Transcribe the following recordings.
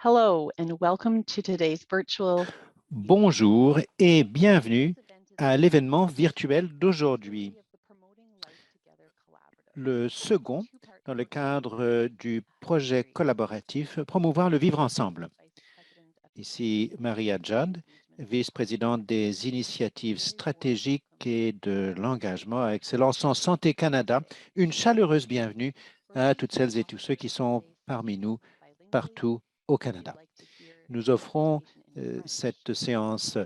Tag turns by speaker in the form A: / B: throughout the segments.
A: Hello and welcome to today's virtual.
B: Bonjour et bienvenue à l'événement virtuel d'aujourd'hui, le second dans le cadre du projet collaboratif Promouvoir le vivre ensemble. Ici Maria Judd, vice-présidente des initiatives stratégiques et de l'engagement à Excellence en Santé Canada. Une chaleureuse bienvenue à toutes celles et tous ceux qui sont parmi nous partout au Canada. Nous offrons cette séance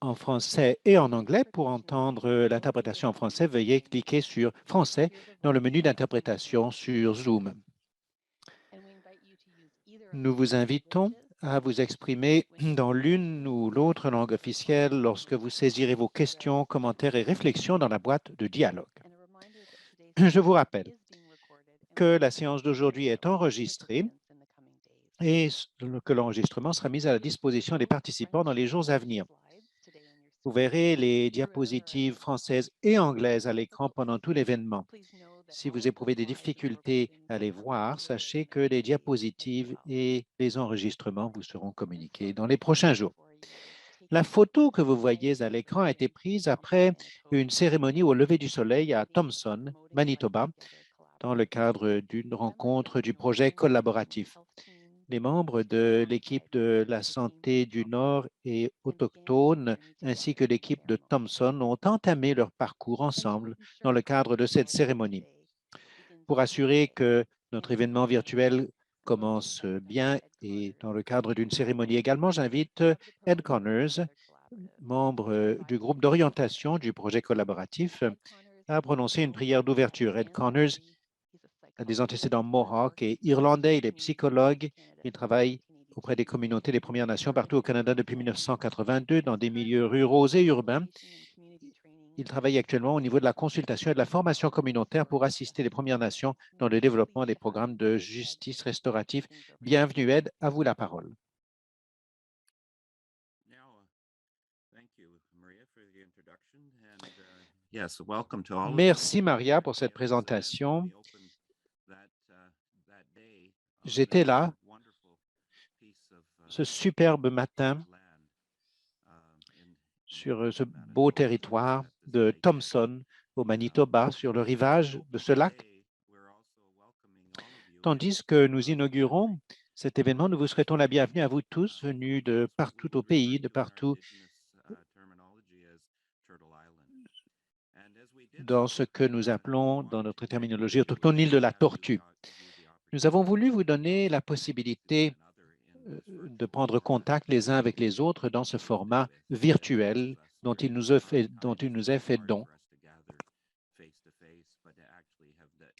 B: en français et en anglais. Pour entendre l'interprétation en français, veuillez cliquer sur « Français » dans le menu d'interprétation sur Zoom. Nous vous invitons à vous exprimer dans l'une ou l'autre langue officielle lorsque vous saisirez vos questions, commentaires et réflexions dans la boîte de dialogue. Je vous rappelle que la séance d'aujourd'hui est enregistrée et que l'enregistrement sera mis à la disposition des participants dans les jours à venir. Vous verrez les diapositives françaises et anglaises à l'écran pendant tout l'événement. Si vous éprouvez des difficultés à les voir, sachez que les diapositives et les enregistrements vous seront communiqués dans les prochains jours. La photo que vous voyez à l'écran a été prise après une cérémonie au lever du soleil à Thompson, Manitoba, dans le cadre d'une rencontre du projet collaboratif. Les membres de l'équipe de la santé du Nord et autochtone, ainsi que l'équipe de Thompson, ont entamé leur parcours ensemble dans le cadre de cette cérémonie. Pour assurer que notre événement virtuel commence bien et dans le cadre d'une cérémonie également, j'invite Ed Connors, membre du groupe d'orientation du projet collaboratif, à prononcer une prière d'ouverture. Ed Connors a des antécédents Mohawk et irlandais. Il est psychologue. Il travaille auprès des communautés des Premières Nations partout au Canada depuis 1982 dans des milieux ruraux et urbains. Il travaille actuellement au niveau de la consultation et de la formation communautaire pour assister les Premières Nations dans le développement des programmes de justice restaurative. Bienvenue, Ed. À vous la parole. Merci, Maria, pour cette présentation. J'étais là ce superbe matin sur ce beau territoire de Thompson au Manitoba, sur le rivage de ce lac. Tandis que nous inaugurons cet événement, nous vous souhaitons la bienvenue à vous tous venus de partout au pays, de partout dans ce que nous appelons, dans notre terminologie autochtone, l'île de la Tortue. Nous avons voulu vous donner la possibilité de prendre contact les uns avec les autres dans ce format virtuel dont il nous est fait don.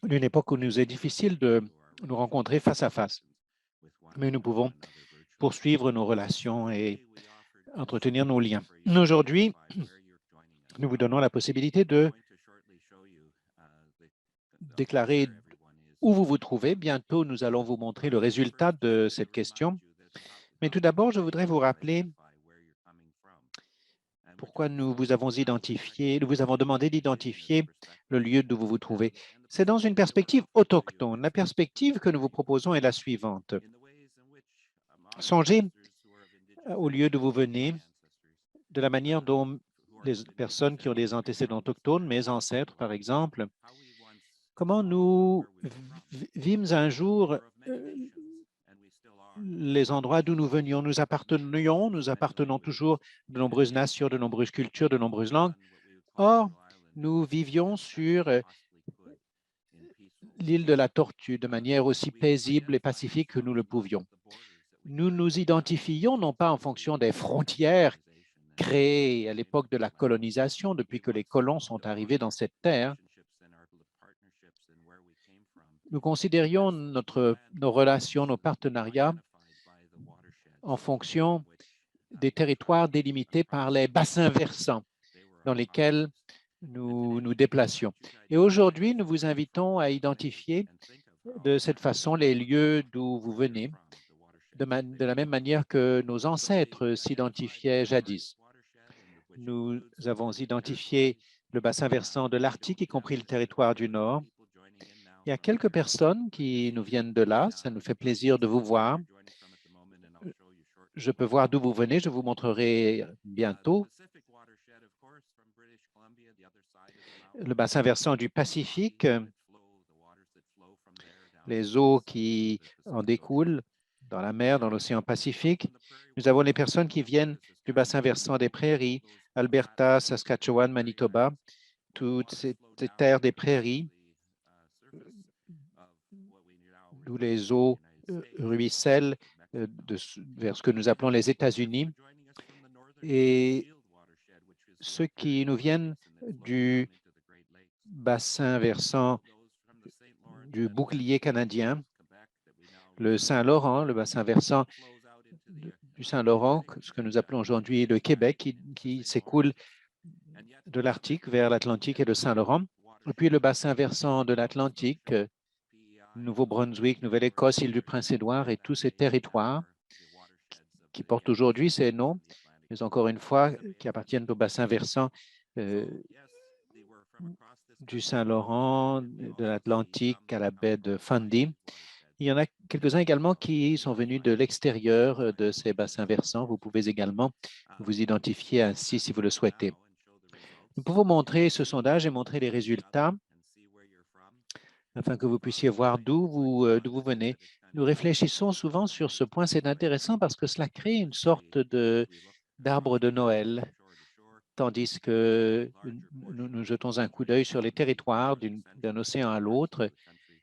B: D'une époque où il nous est difficile de nous rencontrer face à face. Mais nous pouvons poursuivre nos relations et entretenir nos liens. Aujourd'hui, nous vous donnons la possibilité de déclarer où vous vous trouvez. Bientôt, nous allons vous montrer le résultat de cette question. Mais tout d'abord, je voudrais vous rappeler pourquoi nous vous avons demandé d'identifier le lieu d'où vous vous trouvez. C'est dans une perspective autochtone. La perspective que nous vous proposons est la suivante. Songez au lieu d'où vous venez, de la manière dont les personnes qui ont des antécédents autochtones, mes ancêtres par exemple, comment nous vîmes un jour les endroits d'où nous venions. Nous appartenons toujours de nombreuses nations, de nombreuses cultures, de nombreuses langues. Or, nous vivions sur l'île de la Tortue de manière aussi paisible et pacifique que nous le pouvions. Nous nous identifions non pas en fonction des frontières créées à l'époque de la colonisation, depuis que les colons sont arrivés dans cette terre. Nous considérions nos relations, nos partenariats en fonction des territoires délimités par les bassins versants dans lesquels nous nous déplacions. Et aujourd'hui, nous vous invitons à identifier de cette façon les lieux d'où vous venez, de la même manière que nos ancêtres s'identifiaient jadis. Nous avons identifié le bassin versant de l'Arctique, y compris le territoire du Nord. Il y a quelques personnes qui nous viennent de là. Ça nous fait plaisir de vous voir. Je peux voir d'où vous venez, je vous montrerai bientôt. Le bassin versant du Pacifique, les eaux qui en découlent dans la mer, dans l'océan Pacifique. Nous avons les personnes qui viennent du bassin versant des prairies, Alberta, Saskatchewan, Manitoba, toutes ces terres des prairies, d'où les eaux ruissellent vers ce que nous appelons les États-Unis. Et ceux qui nous viennent du bassin versant du bouclier canadien, le Saint-Laurent, le bassin versant du Saint-Laurent, ce que nous appelons aujourd'hui le Québec, qui s'écoule de l'Arctique vers l'Atlantique et le Saint-Laurent. Et puis le bassin versant de l'Atlantique, Nouveau-Brunswick, Nouvelle-Écosse, Île-du-Prince-Édouard et tous ces territoires qui portent aujourd'hui ces noms, mais encore une fois, qui appartiennent au bassin versant du Saint-Laurent, de l'Atlantique à la baie de Fundy. Il y en a quelques-uns également qui sont venus de l'extérieur de ces bassins versants. Vous pouvez également vous identifier ainsi si vous le souhaitez. Nous pouvons montrer ce sondage et montrer les résultats afin que vous puissiez voir d'où vous venez. Nous réfléchissons souvent sur ce point. C'est intéressant parce que cela crée une sorte d'arbre de Noël, tandis que nous jetons un coup d'œil sur les territoires d'un océan à l'autre.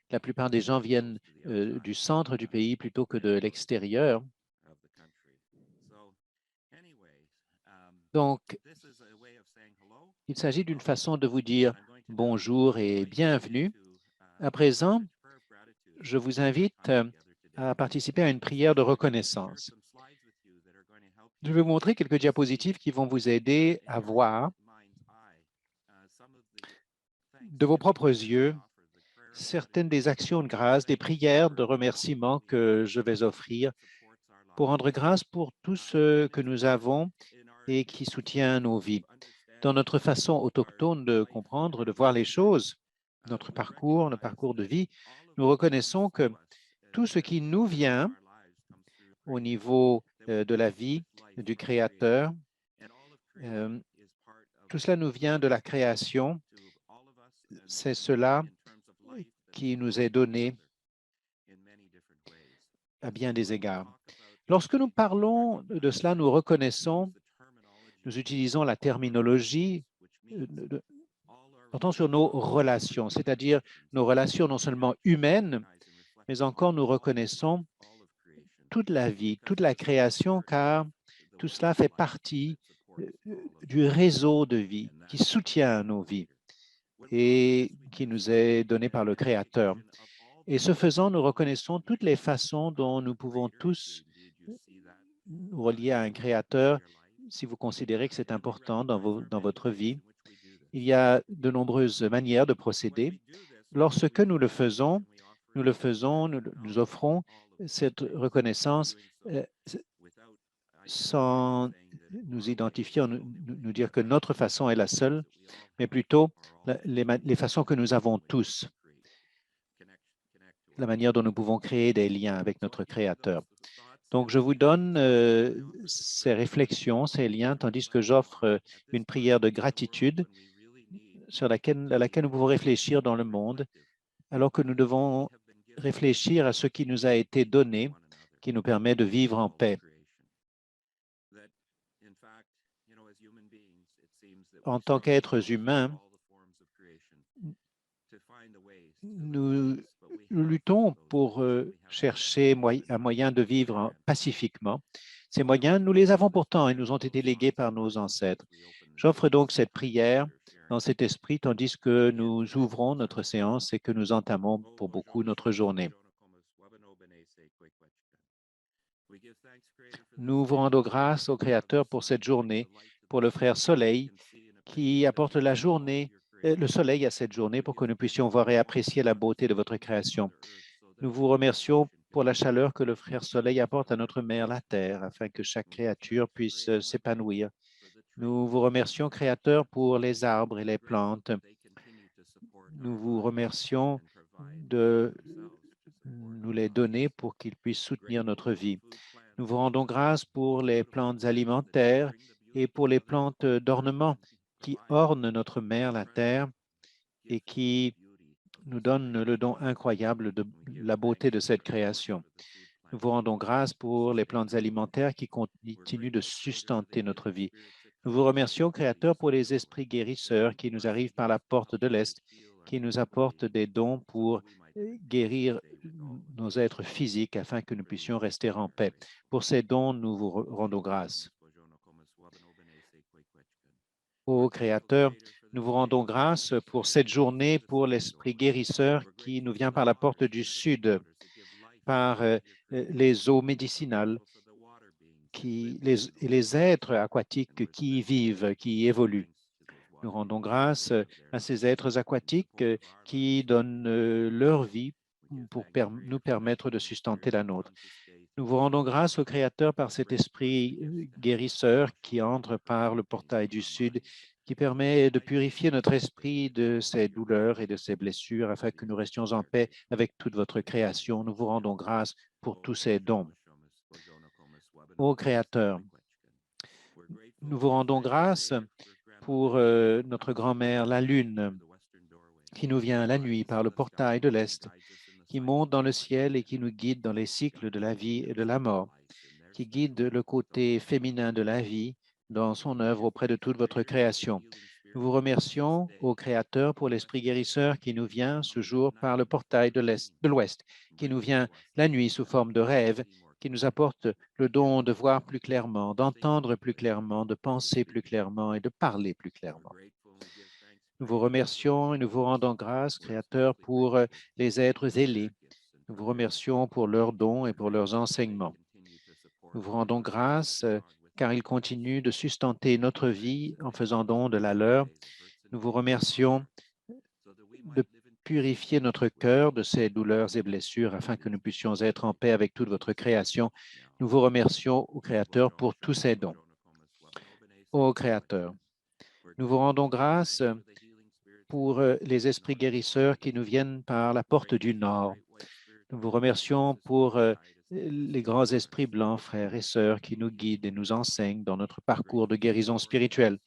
B: La plupart des gens viennent du centre du pays plutôt que de l'extérieur. Donc, il s'agit d'une façon de vous dire bonjour et bienvenue. À présent, je vous invite à participer à une prière de reconnaissance. Je vais vous montrer quelques diapositives qui vont vous aider à voir de vos propres yeux certaines des actions de grâce, des prières de remerciement que je vais offrir pour rendre grâce pour tout ce que nous avons et qui soutient nos vies. Dans notre façon autochtone de comprendre, de voir les choses, notre parcours, le parcours de vie, nous reconnaissons que tout ce qui nous vient au niveau de la vie du Créateur, tout cela nous vient de la création. C'est cela qui nous est donné à bien des égards. Lorsque nous parlons de cela, nous reconnaissons, nous utilisons la terminologie portant sur nos relations, c'est-à-dire nos relations non seulement humaines, mais encore nous reconnaissons toute la vie, toute la création, car tout cela fait partie du réseau de vie qui soutient nos vies et qui nous est donné par le Créateur. Et ce faisant, nous reconnaissons toutes les façons dont nous pouvons tous nous relier à un Créateur si vous considérez que c'est important dans votre vie. Il y a de nombreuses manières de procéder. Lorsque nous le faisons, nous offrons cette reconnaissance sans nous identifier, nous dire que notre façon est la seule, mais plutôt les façons que nous avons tous, la manière dont nous pouvons créer des liens avec notre Créateur. Donc, je vous donne ces réflexions, ces liens, tandis que j'offre une prière de gratitude à laquelle nous pouvons réfléchir dans le monde, alors que nous devons réfléchir à ce qui nous a été donné, qui nous permet de vivre en paix. En tant qu'êtres humains, nous luttons pour chercher un moyen de vivre pacifiquement. Ces moyens, nous les avons pourtant et nous ont été légués par nos ancêtres. J'offre donc cette prière dans cet esprit, tandis que nous ouvrons notre séance et que nous entamons pour beaucoup notre journée. Nous vous rendons grâce au Créateur pour cette journée, pour le frère Soleil qui apporte la journée, le soleil à cette journée pour que nous puissions voir et apprécier la beauté de votre création. Nous vous remercions pour la chaleur que le frère Soleil apporte à notre mère, la Terre, afin que chaque créature puisse s'épanouir. Nous vous remercions, Créateur, pour les arbres et les plantes. Nous vous remercions de nous les donner pour qu'ils puissent soutenir notre vie. Nous vous rendons grâce pour les plantes alimentaires et pour les plantes d'ornement qui ornent notre mère, la terre, et qui nous donnent le don incroyable de la beauté de cette création. Nous vous rendons grâce pour les plantes alimentaires qui continuent de sustenter notre vie. Nous vous remercions, Créateur, pour les esprits guérisseurs qui nous arrivent par la porte de l'Est, qui nous apportent des dons pour guérir nos êtres physiques afin que nous puissions rester en paix. Pour ces dons, nous vous rendons grâce. Ô Créateur, nous vous rendons grâce pour cette journée, pour l'esprit guérisseur qui nous vient par la porte du Sud, par les eaux médicinales et les êtres aquatiques qui y vivent, qui y évoluent. Nous rendons grâce à ces êtres aquatiques qui donnent leur vie pour nous permettre de sustenter la nôtre. Nous vous rendons grâce au Créateur par cet esprit guérisseur qui entre par le portail du Sud, qui permet de purifier notre esprit de ses douleurs et de ses blessures afin que nous restions en paix avec toute votre création. Nous vous rendons grâce pour tous ces dons. Ô Créateur, nous vous rendons grâce pour notre grand-mère, la Lune, qui nous vient la nuit par le portail de l'Est, qui monte dans le ciel et qui nous guide dans les cycles de la vie et de la mort, qui guide le côté féminin de la vie dans son œuvre auprès de toute votre création. Nous vous remercions, ô Créateur, pour l'Esprit guérisseur qui nous vient ce jour par le portail de l'Ouest, qui nous vient la nuit sous forme de rêve, qui nous apporte le don de voir plus clairement, d'entendre plus clairement, de penser plus clairement et de parler plus clairement. Nous vous remercions et nous vous rendons grâce, Créateur, pour les êtres zélés. Nous vous remercions pour leurs dons et pour leurs enseignements. Nous vous rendons grâce car ils continuent de sustenter notre vie en faisant don de la leur. Nous vous remercions de purifier notre cœur de ces douleurs et blessures afin que nous puissions être en paix avec toute votre création. Nous vous remercions, ô Créateur, pour tous ces dons. Ô Créateur, nous vous rendons grâce pour les esprits guérisseurs qui nous viennent par la porte du Nord. Nous vous remercions pour les grands esprits blancs, frères et sœurs, qui nous guident et nous enseignent dans notre parcours de guérison spirituelle.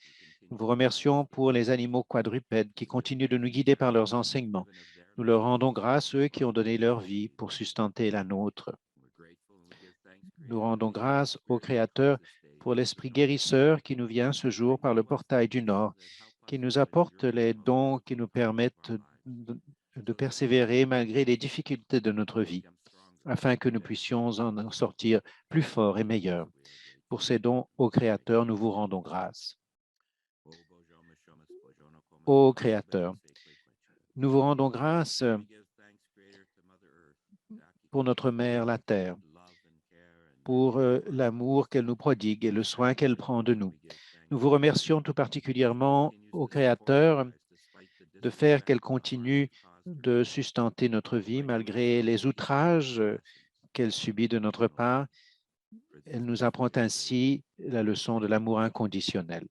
B: Nous vous remercions pour les animaux quadrupèdes qui continuent de nous guider par leurs enseignements. Nous leur rendons grâce, eux qui ont donné leur vie pour sustenter la nôtre. Nous rendons grâce au Créateur pour l'Esprit guérisseur qui nous vient ce jour par le portail du Nord, qui nous apporte les dons qui nous permettent de persévérer malgré les difficultés de notre vie, afin que nous puissions en sortir plus forts et meilleurs. Pour ces dons, ô Créateur, nous vous rendons grâce. Ô Créateur, nous vous rendons grâce pour notre Mère, la Terre, pour l'amour qu'elle nous prodigue et le soin qu'elle prend de nous. Nous vous remercions tout particulièrement au Créateur de faire qu'elle continue de sustenter notre vie malgré les outrages qu'elle subit de notre part. Elle nous apprend ainsi la leçon de l'amour inconditionnel.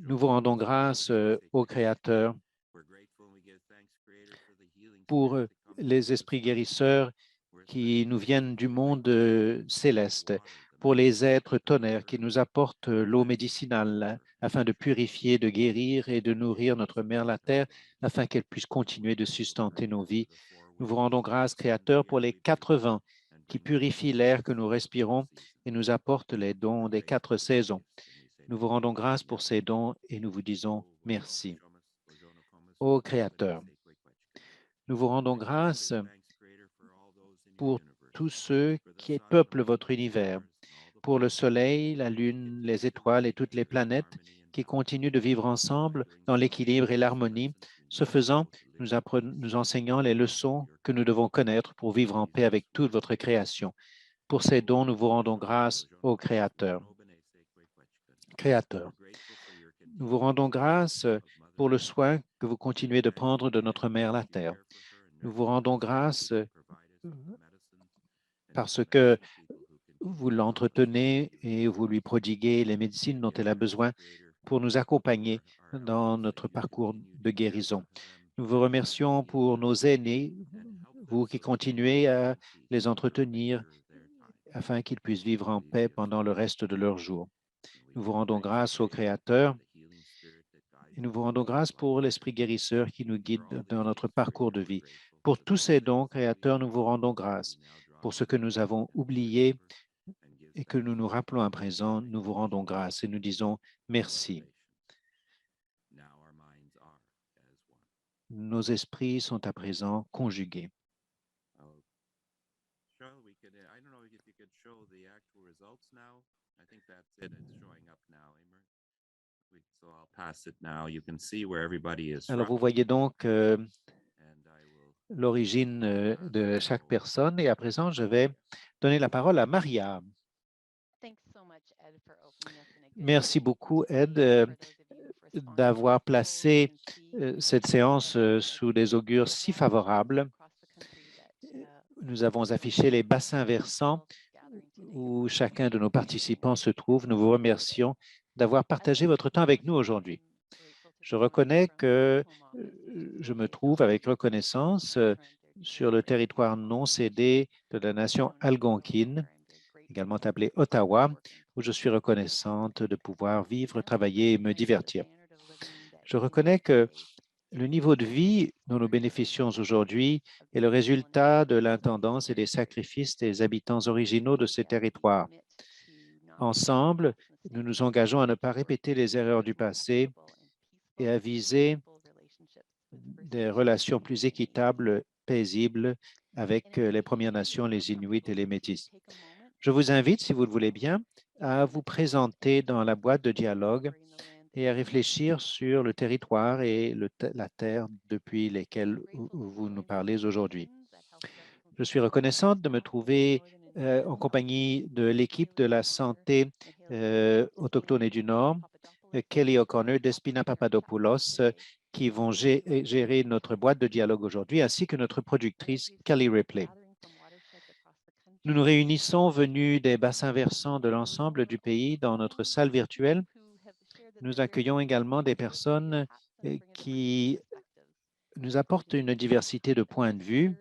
B: Nous vous rendons grâce au Créateur pour les esprits guérisseurs qui nous viennent du monde céleste, pour les êtres tonnerres qui nous apportent l'eau médicinale afin de purifier, de guérir et de nourrir notre mère la terre afin qu'elle puisse continuer de sustenter nos vies. Nous vous rendons grâce, Créateur, pour les 4 vents qui purifient l'air que nous respirons et nous apportent les dons des 4 saisons. Nous vous rendons grâce pour ces dons et nous vous disons merci. Ô Créateur, nous vous rendons grâce pour tous ceux qui peuplent votre univers, pour le Soleil, la Lune, les étoiles et toutes les planètes qui continuent de vivre ensemble dans l'équilibre et l'harmonie. Ce faisant, nous enseignons les leçons que nous devons connaître pour vivre en paix avec toute votre création. Pour ces dons, nous vous rendons grâce au Créateur. Créateur, nous vous rendons grâce pour le soin que vous continuez de prendre de notre mère, la Terre. Nous vous rendons grâce parce que vous l'entretenez et vous lui prodiguez les médecines dont elle a besoin pour nous accompagner dans notre parcours de guérison. Nous vous remercions pour nos aînés, vous qui continuez à les entretenir afin qu'ils puissent vivre en paix pendant le reste de leur jour. Nous vous rendons grâce au Créateur et nous vous rendons grâce pour l'Esprit guérisseur qui nous guide dans notre parcours de vie. Pour tous ces dons, Créateur, nous vous rendons grâce. Pour ce que nous avons oublié et que nous nous rappelons à présent, nous vous rendons grâce et nous disons merci. Nos esprits sont à présent conjugués. Alors, vous voyez donc l'origine de chaque personne et à présent, je vais donner la parole à Maria. Merci beaucoup, Ed, d'avoir placé cette séance sous des augures si favorables. Nous avons affiché les bassins versants où chacun de nos participants se trouve. Nous vous remercions d'avoir partagé votre temps avec nous aujourd'hui. Je reconnais que je me trouve avec reconnaissance sur le territoire non cédé de la nation algonquine, également appelée Ottawa, où je suis reconnaissante de pouvoir vivre, travailler et me divertir. Je reconnais que le niveau de vie dont nous bénéficions aujourd'hui est le résultat de l'intendance et des sacrifices des habitants originaux de ces territoires. Ensemble, nous nous engageons à ne pas répéter les erreurs du passé et à viser des relations plus équitables, paisibles avec les Premières Nations, les Inuits et les Métis. Je vous invite, si vous le voulez bien, à vous présenter dans la boîte de dialogue et à réfléchir sur le territoire et la terre depuis lesquelles vous nous parlez aujourd'hui. Je suis reconnaissante de me trouver en compagnie de l'équipe de la santé autochtone et du Nord, Kelly O'Connor, Despina Papadopoulos, qui vont gérer notre boîte de dialogue aujourd'hui, ainsi que notre productrice, Kelly Ripley. Nous nous réunissons venus des bassins versants de l'ensemble du pays dans notre salle virtuelle. Nous accueillons également des personnes qui nous apportent une diversité de points de vue,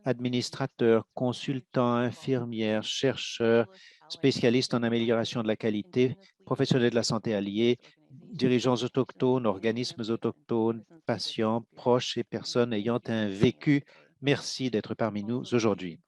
B: administrateurs, consultants, infirmières, chercheurs, spécialistes en amélioration de la qualité, professionnels de la santé alliés, dirigeants autochtones, organismes autochtones, patients, proches et personnes ayant un vécu. Merci d'être parmi nous aujourd'hui.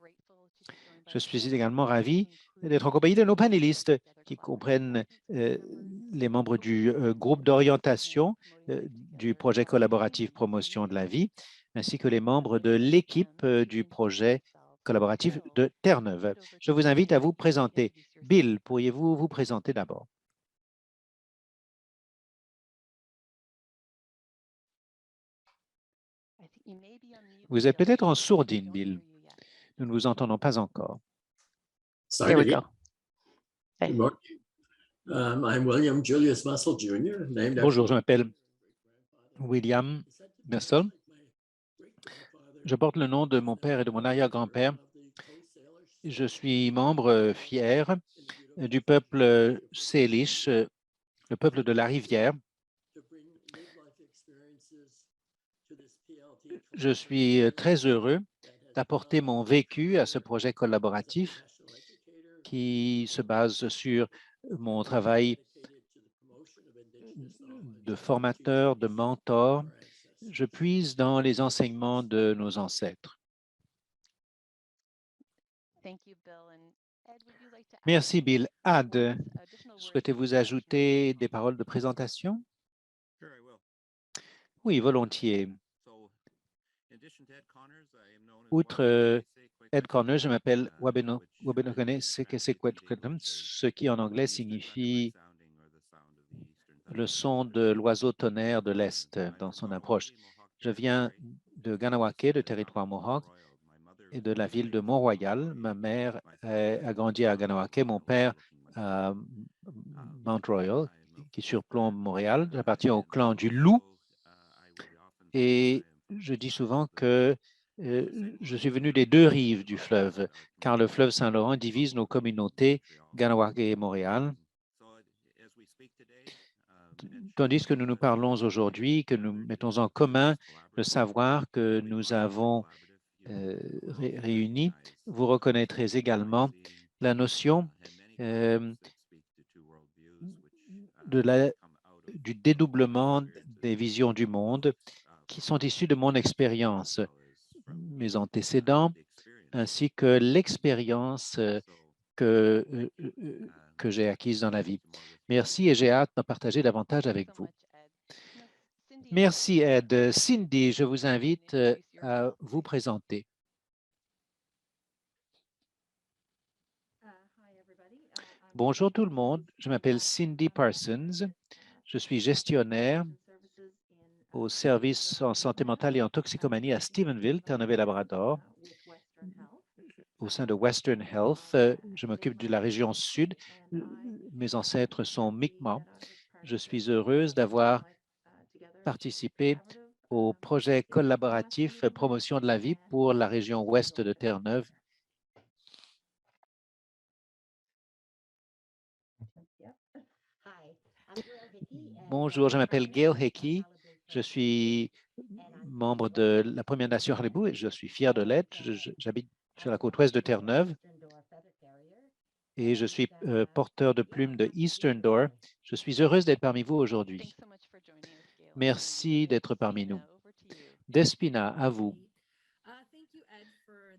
B: Je suis également ravi d'être en compagnie de nos panélistes qui comprennent les membres du groupe d'orientation du projet collaboratif Promotion de la vie, ainsi que les membres de l'équipe du projet collaboratif de Terre-Neuve. Je vous invite à vous présenter. Bill, pourriez-vous vous présenter d'abord? Vous êtes peut-être en sourdine, Bill. Nous ne vous entendons pas encore.
A: There we go.
C: Good morning. I'm William Julius Mussel Jr., named
B: Bonjour, je m'appelle William Mussel. Je porte le nom de mon père et de mon arrière-grand-père. Je suis membre fier du peuple Salish, le peuple de la rivière. Je suis très heureux d'apporter mon vécu à ce projet collaboratif qui se base sur mon travail de formateur, de mentor. Je puise dans les enseignements de nos ancêtres. Merci, Bill. Ad, souhaitez-vous ajouter des paroles de présentation? Oui, volontiers. Outre Ed Connors, je m'appelle Wabenokone Sekesekwetkwetum, ce qui en anglais signifie le son de l'oiseau tonnerre de l'Est dans son approche. Je viens de Ganawake, de territoire Mohawk, et de la ville de Mont-Royal. Ma mère a grandi à Ganawake, mon père à Mount Royal, qui surplombe Montréal. J'appartiens au clan du Loup et je dis souvent que je suis venu des deux rives du fleuve, car le fleuve Saint-Laurent divise nos communautés, Ganawake et Montréal. Tandis que nous nous parlons aujourd'hui, que nous mettons en commun le savoir que nous avons réunis, vous reconnaîtrez également la notion du dédoublement des visions du monde qui sont issues de mon expérience, mes antécédents, ainsi que l'expérience que, que j'ai acquise dans la vie. Merci et j'ai hâte d'en partager davantage avec vous. Merci, Ed. Cindy, je vous invite à vous présenter. Bonjour tout le monde, je m'appelle Cindy Parsons. Je suis gestionnaire au service en santé mentale et en toxicomanie à Stephenville, Terre-Neuve-et-Labrador, au sein de Western Health. Je m'occupe de la région sud. Mes ancêtres sont Mi'kmaq. Je suis heureuse d'avoir participé au projet collaboratif Promotion de la vie pour la région ouest de Terre-Neuve. Bonjour, je m'appelle Gail Hickey. Je suis membre de la Première Nation Halibut et je suis fier de l'être. J'habite sur la côte ouest de Terre-Neuve et je suis porteur de plumes de Eastern Door. Je suis heureuse d'être parmi vous aujourd'hui. Merci d'être parmi nous. Despina, à vous.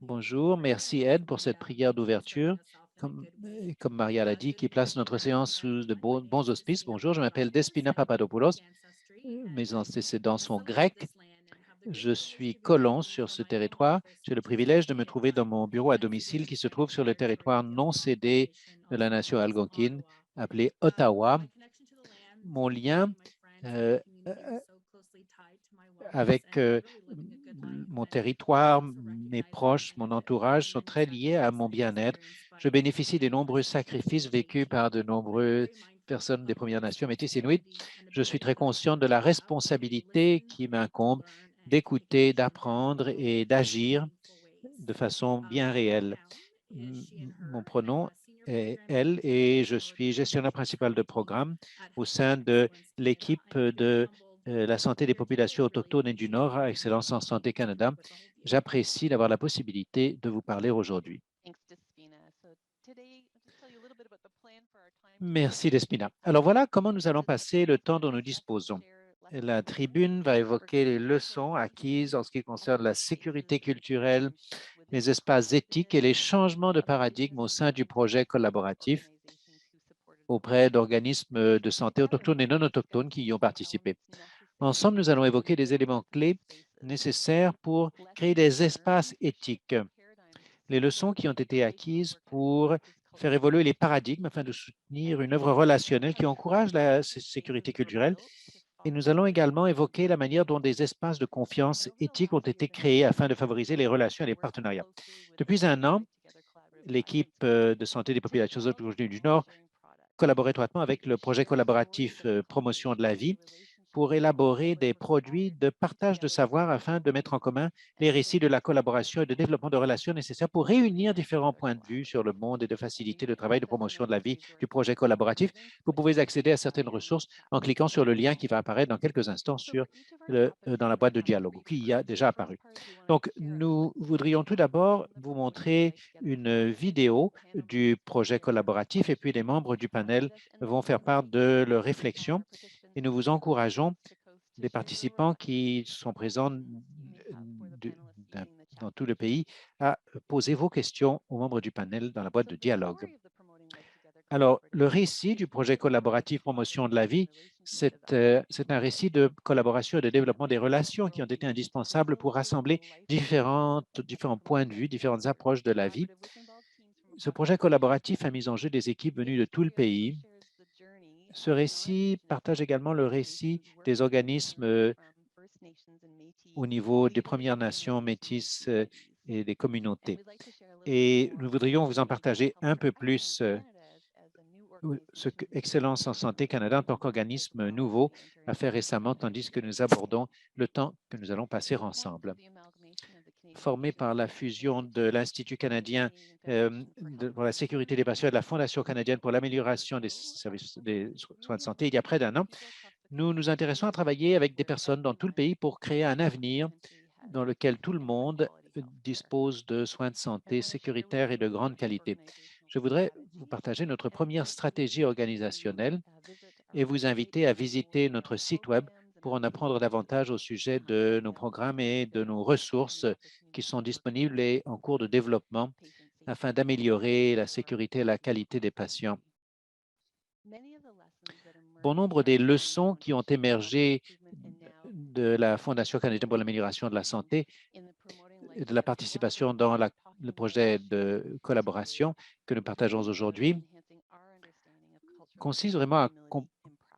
B: Bonjour, merci Ed pour cette prière d'ouverture. Comme Maria l'a dit, qui place notre séance sous de bons auspices. Bonjour, je m'appelle Despina Papadopoulos. Mes antécédents sont grecs. Je suis colon sur ce territoire. J'ai le privilège de me trouver dans mon bureau à domicile qui se trouve sur le territoire non cédé de la nation algonquine, appelé Ottawa. Mon lien avec mon territoire, mes proches, mon entourage sont très liés à mon bien-être. Je bénéficie des nombreux sacrifices vécus par de nombreuses personnes des Premières Nations métis inuits. Je suis très conscient de la responsabilité qui m'incombe d'écouter, d'apprendre et d'agir de façon bien réelle. Mon pronom est elle et je suis gestionnaire principal de programme au sein de l'équipe de la santé des populations autochtones et du Nord à Excellence en Santé Canada. J'apprécie d'avoir la possibilité de vous parler aujourd'hui. Merci, Despina. Alors voilà comment nous allons passer le temps dont nous disposons. La tribune va évoquer les leçons acquises en ce qui concerne la sécurité culturelle, les espaces éthiques et les changements de paradigme au sein du projet collaboratif auprès d'organismes de santé autochtones et non autochtones qui y ont participé. Ensemble, nous allons évoquer des éléments clés nécessaires pour créer des espaces éthiques, les leçons qui ont été acquises pour faire évoluer les paradigmes afin de soutenir une œuvre relationnelle qui encourage la sécurité culturelle. Et nous allons également évoquer la manière dont des espaces de confiance éthique ont été créés afin de favoriser les relations et les partenariats. Depuis un an, l'équipe de santé des populations autochtones du Nord collabore étroitement avec le projet collaboratif Promotion de la vie pour élaborer des produits de partage de savoir afin de mettre en commun les récits de la collaboration et de développement de relations nécessaires pour réunir différents points de vue sur le monde et de faciliter le travail de promotion de la vie du projet collaboratif. Vous pouvez accéder à certaines ressources en cliquant sur le lien qui va apparaître dans quelques instants dans la boîte de dialogue, qui y a déjà apparu. Donc, nous voudrions tout d'abord vous montrer une vidéo du projet collaboratif et puis les membres du panel vont faire part de leurs réflexions et nous vous encourageons, les participants qui sont présents dans tout le pays, à poser vos questions aux membres du panel dans la boîte de dialogue. Alors, le récit du projet collaboratif Promotion de la vie, c'est un récit de collaboration et de développement des relations qui ont été indispensables pour rassembler différents points de vue, différentes approches de la vie. Ce projet collaboratif a mis en jeu des équipes venues de tout le pays. Ce récit partage également le récit des organismes au niveau des Premières Nations métisses et des communautés. Et nous voudrions vous en partager un peu plus ce que Excellence en Santé Canada, en tant qu'organisme nouveau, a fait récemment, tandis que nous abordons le temps que nous allons passer ensemble. Formé par la fusion de l'Institut canadien pour la sécurité des patients et de la Fondation canadienne pour l'amélioration des services des soins de santé, il y a près d'un an, nous nous intéressons à travailler avec des personnes dans tout le pays pour créer un avenir dans lequel tout le monde dispose de soins de santé sécuritaires et de grande qualité. je voudrais vous partager notre première stratégie organisationnelle et vous inviter à visiter notre site Web pour en apprendre davantage au sujet de nos programmes et de nos ressources qui sont disponibles et en cours de développement afin d'améliorer la sécurité et la qualité des patients. Bon nombre des leçons qui ont émergé de la Fondation canadienne pour l'amélioration de la santé et de la participation dans le projet de collaboration que nous partageons aujourd'hui consiste vraiment à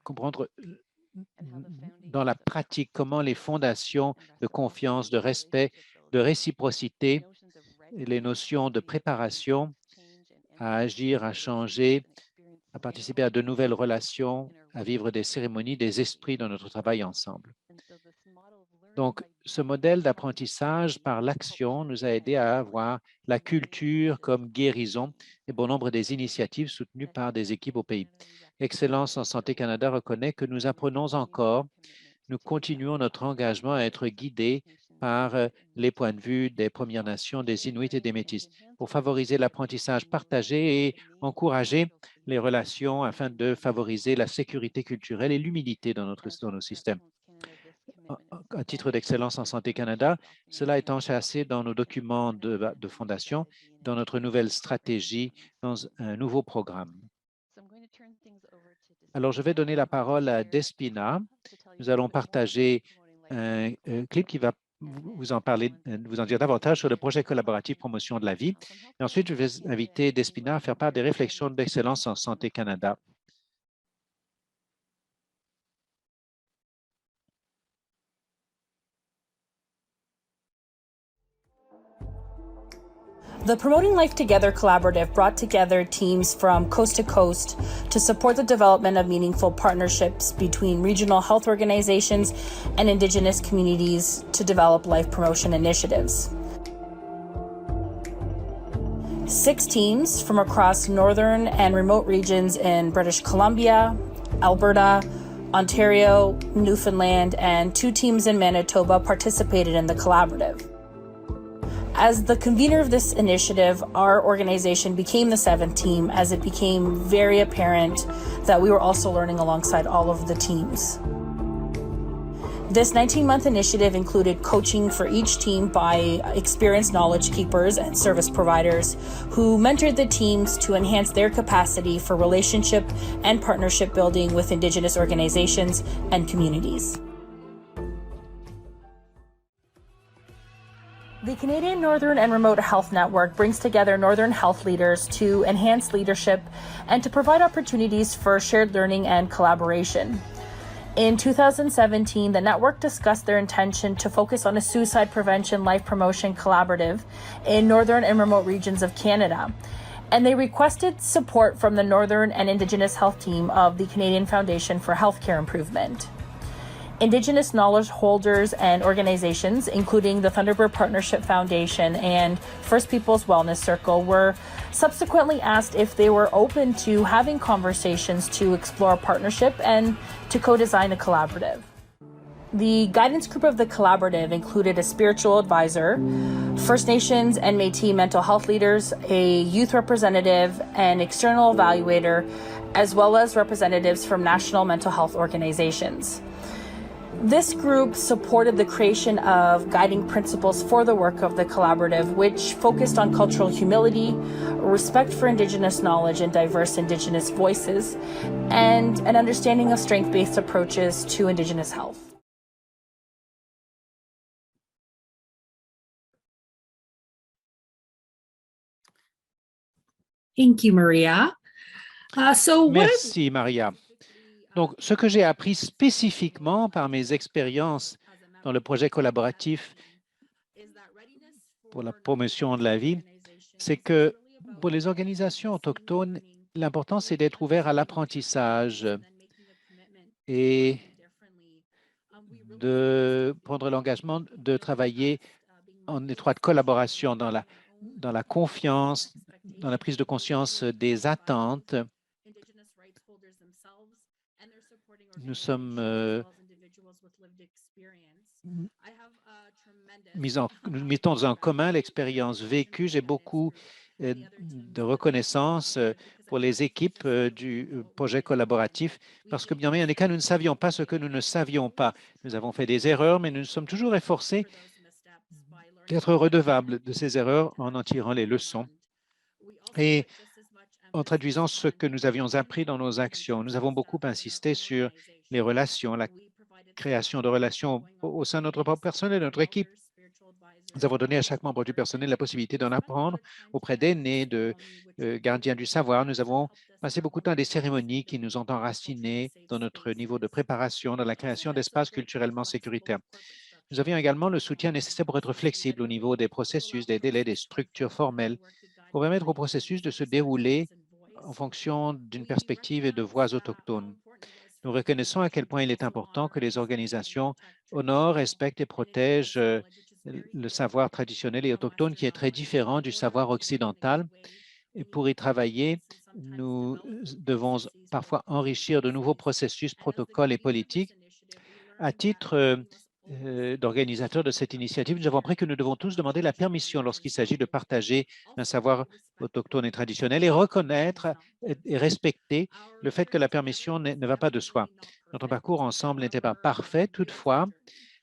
B: comprendre dans la pratique comment les fondations de confiance, de respect, de réciprocité, les notions de préparation à agir, à changer, à participer à de nouvelles relations, à vivre des cérémonies, des esprits dans notre travail ensemble. Donc, ce modèle d'apprentissage par l'action nous a aidé à avoir la culture comme guérison et bon nombre des initiatives soutenues par des équipes au pays. Excellence en Santé Canada reconnaît que nous apprenons encore, nous continuons notre engagement à être guidés par les points de vue des Premières Nations, des Inuits et des Métis, pour favoriser l'apprentissage partagé et encourager les relations afin de favoriser la sécurité culturelle et l'humilité dans nos systèmes. À titre d'excellence en Santé Canada, cela est enchâssé dans nos documents de fondation, dans notre nouvelle stratégie, dans un nouveau programme. Alors, je vais donner la parole à Despina. Nous allons partager un clip qui va vous en parler, vous en dire davantage sur le projet collaboratif Promotion de la vie. Et ensuite, je vais inviter Despina à faire part des réflexions d'excellence en Santé Canada.
D: The Promoting Life Together collaborative brought together teams from coast to coast to support the development of meaningful partnerships between regional health organizations and Indigenous communities to develop life promotion initiatives. 6 teams from across northern and remote regions in British Columbia, Alberta, Ontario, Newfoundland, and 2 teams in Manitoba participated in the collaborative. As the convener of this initiative, our organization became the 7th team as it became very apparent that we were also learning alongside all of the teams. This 19-month initiative included coaching for each team by experienced knowledge keepers and service providers who mentored the teams to enhance their capacity for relationship and partnership building with Indigenous organizations and communities. The Canadian Northern and Remote Health Network brings together Northern health leaders to enhance leadership and to provide opportunities for shared learning and collaboration. In 2017, the network discussed their intention to focus on a suicide prevention life promotion collaborative in Northern and remote regions of Canada, and they requested support from the Northern and Indigenous Health Team of the Canadian Foundation for Healthcare Improvement. Indigenous knowledge holders and organizations, including the Thunderbird Partnership Foundation and First Peoples Wellness Circle, were subsequently asked if they were open to having conversations to explore partnership and to co-design a collaborative. The guidance group of the collaborative included a spiritual advisor, First Nations and Métis mental health leaders, a youth representative, an external evaluator, as well as representatives from national mental health organizations. This group supported the creation of guiding principles for the work of the collaborative, which focused on cultural humility, respect for Indigenous knowledge and diverse Indigenous voices, and an understanding of strength-based approaches to Indigenous health.
E: Thank you, Maria.
B: Merci, Maria. Donc, ce que j'ai appris spécifiquement par mes expériences dans le projet collaboratif pour la promotion de la vie, c'est que pour les organisations autochtones, l'important, c'est d'être ouvert à l'apprentissage et de prendre l'engagement de travailler en étroite collaboration dans la confiance, dans la prise de conscience des attentes. Nous mettons en commun l'expérience vécue. J'ai beaucoup de reconnaissance pour les équipes du projet collaboratif, parce que bien bien des cas, nous ne savions pas ce que nous ne savions pas. Nous avons fait des erreurs, mais nous sommes toujours efforcés d'être redevables de ces erreurs en tirant les leçons et en traduisant ce que nous avions appris dans nos actions. Nous avons beaucoup insisté sur les relations, la création de relations au sein de notre propre personnel, de notre équipe. Nous avons donné à chaque membre du personnel la possibilité d'en apprendre auprès d'aînés, de gardiens du savoir. Nous avons passé beaucoup de temps à des cérémonies qui nous ont enracinés dans notre niveau de préparation, dans la création d'espaces culturellement sécuritaires. Nous avions également le soutien nécessaire pour être flexible au niveau des processus, des délais, des structures formelles, pour permettre au processus de se dérouler en fonction d'une perspective et de voix autochtones. Nous reconnaissons à quel point il est important que les organisations honorent, respectent et protègent le savoir traditionnel et autochtone qui est très différent du savoir occidental. Et pour y travailler, nous devons parfois enrichir de nouveaux processus, protocoles et politiques. À titre d'organisateur de cette initiative, nous avons appris que nous devons tous demander la permission lorsqu'il s'agit de partager un savoir autochtone et traditionnel et reconnaître et respecter le fait que la permission ne va pas de soi. Notre parcours ensemble n'était pas parfait, toutefois,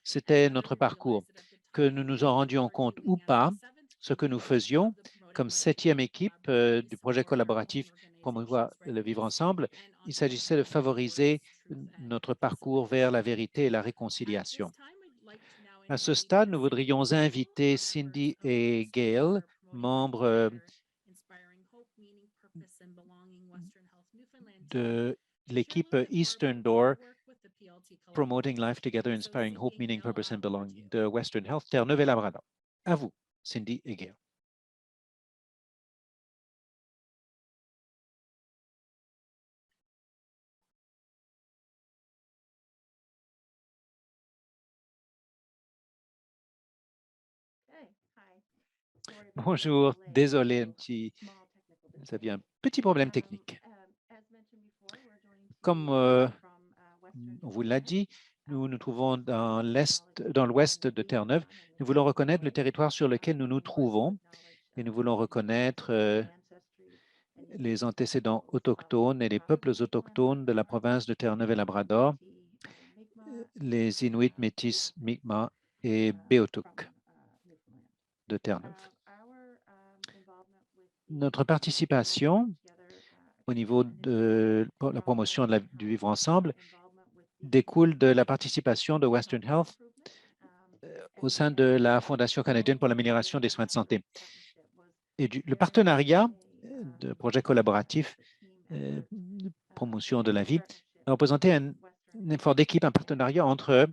B: c'était notre parcours. Que nous nous en rendions compte ou pas, ce que nous faisions comme 7e équipe du projet collaboratif Promouvoir le vivre ensemble, il s'agissait de favoriser notre parcours vers la vérité et la réconciliation. À ce stade, nous voudrions inviter Cindy et Gail, membres de l'équipe Eastern Door, Promoting Life Together, Inspiring Hope, Meaning, Purpose and Belonging de Western Health, Terre-Neuve et Labrador. À vous, Cindy et Gail. Bonjour, désolé, vous aviez un petit problème technique. Comme on vous l'a dit, nous nous trouvons dans l'ouest de Terre-Neuve. Nous voulons reconnaître le territoire sur lequel nous nous trouvons et nous voulons reconnaître les antécédents autochtones et les peuples autochtones de la province de Terre-Neuve et Labrador, les Inuits, Métis, Mi'kmaq et Beothuk de Terre-Neuve. Notre participation au niveau de la promotion du vivre ensemble découle de la participation de Western Health au sein de la Fondation canadienne pour l'amélioration des soins de santé. Et le partenariat de projets collaboratifs de promotion de la vie a représenté un effort d'équipe, un partenariat entre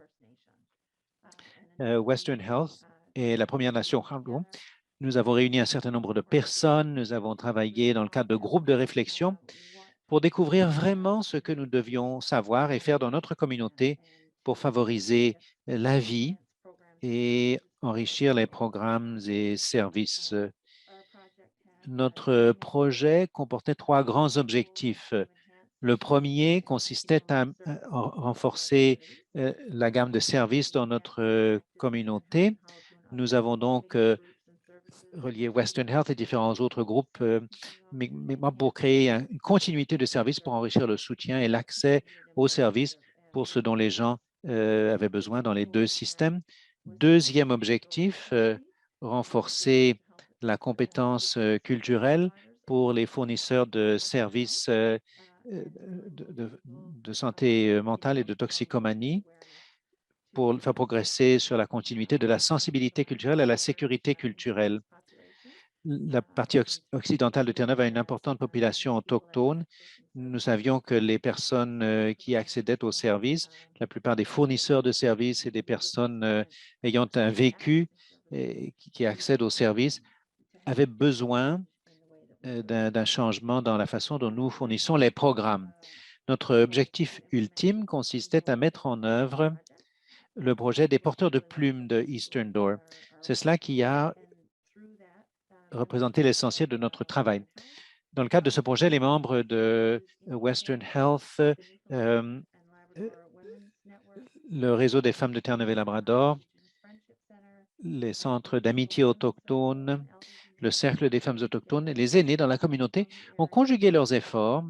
B: Western Health et la Première Nation. Nous avons réuni un certain nombre de personnes, nous avons travaillé dans le cadre de groupes de réflexion pour découvrir vraiment ce que nous devions savoir et faire dans notre communauté pour favoriser la vie et enrichir les programmes et services. Notre projet comportait 3 grands objectifs. Le premier consistait à renforcer la gamme de services dans notre communauté. Nous avons donc relié Western Health et différents autres groupes pour créer une continuité de services pour enrichir le soutien et l'accès aux services pour ce dont les gens avaient besoin dans les 2 systèmes. Deuxième objectif, renforcer la compétence culturelle pour les fournisseurs de services de santé mentale et de toxicomanie pour faire progresser sur la continuité de la sensibilité culturelle à la sécurité culturelle. La partie occidentale de Terre-Neuve a une importante population autochtone. Nous savions que les personnes qui accédaient aux services, la plupart des fournisseurs de services et des personnes ayant un vécu qui accèdent aux services avaient besoin d'un changement dans la façon dont nous fournissons les programmes. Notre objectif ultime consistait à mettre en œuvre le projet des porteurs de plumes de Eastern Door. C'est cela qui a représenté l'essentiel de notre travail. Dans le cadre de ce projet, les membres de Western Health, le réseau des femmes de Terre-Neuve et Labrador, les centres d'amitié autochtone, le Cercle des femmes autochtones et les aînés dans la communauté ont conjugué leurs efforts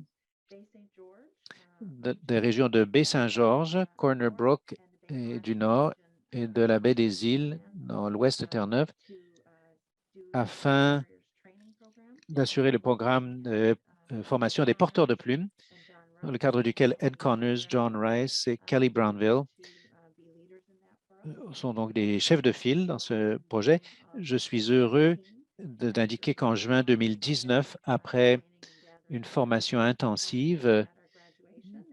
B: des régions de Baie-Saint-Georges, Corner Brook et du Nord et de la baie des Îles dans l'ouest de Terre-Neuve afin d'assurer le programme de formation des porteurs de plumes, dans le cadre duquel Ed Connors, John Rice et Kelly Brownville sont donc des chefs de file dans ce projet. Je suis heureux d'indiquer qu'en juin 2019, après une formation intensive,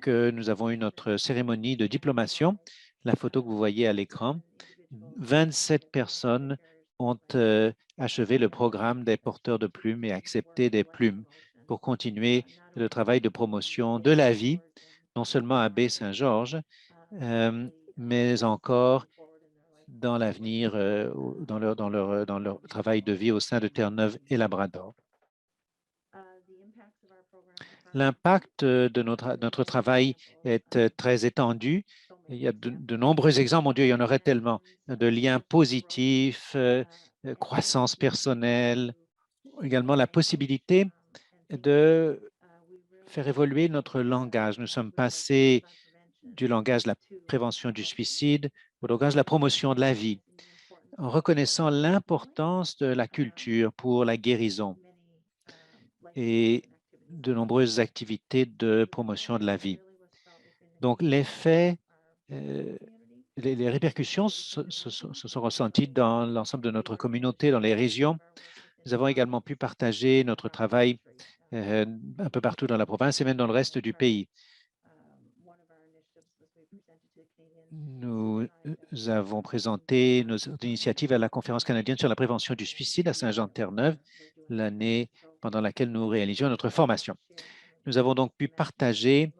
B: que nous avons eu notre cérémonie de diplomation. La photo que vous voyez à l'écran, 27 personnes ont achevé le programme des porteurs de plumes et accepté des plumes pour continuer le travail de promotion de la vie, non seulement à Baie-Saint-Georges, mais encore dans l'avenir, dans leur travail de vie au sein de Terre-Neuve et Labrador. L'impact de notre travail est très étendu. Il y a de nombreux exemples, mon Dieu, il y en aurait tellement, de liens positifs, croissance personnelle, également la possibilité de faire évoluer notre langage. Nous sommes passés du langage de la prévention du suicide au langage de la promotion de la vie, en reconnaissant l'importance de la culture pour la guérison et de nombreuses activités de promotion de la vie. Donc, l'effet, les répercussions se sont ressenties dans l'ensemble de notre communauté, dans les régions. Nous avons également pu partager notre travail un peu partout dans la province et même dans le reste du pays. Nous avons présenté nos initiatives à la Conférence canadienne sur la prévention du suicide à Saint-Jean-de-Terre-Neuve, l'année pendant laquelle nous réalisions notre formation. Nous avons donc pu partager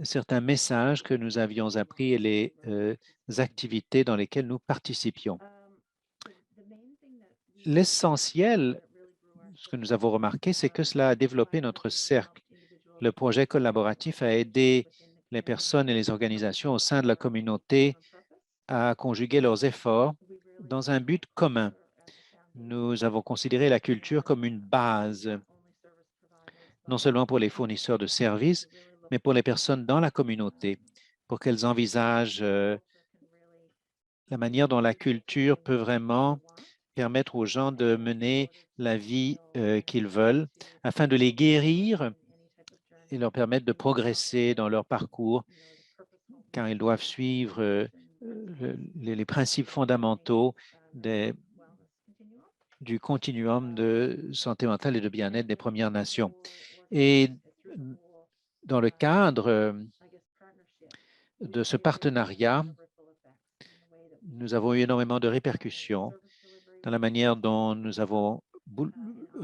B: certains messages que nous avions appris et les activités dans lesquelles nous participions. L'essentiel, ce que nous avons remarqué, c'est que cela a développé notre cercle. Le projet collaboratif a aidé les personnes et les organisations au sein de la communauté à conjuguer leurs efforts dans un but commun. Nous avons considéré la culture comme une base, non seulement pour les fournisseurs de services, mais pour les personnes dans la communauté, pour qu'elles envisagent la manière dont la culture peut vraiment permettre aux gens de mener la vie qu'ils veulent, afin de les guérir et leur permettre de progresser dans leur parcours, car ils doivent suivre les principes fondamentaux du continuum de santé mentale et de bien-être des Premières Nations. Et dans le cadre de ce partenariat, nous avons eu énormément de répercussions dans la manière dont nous avons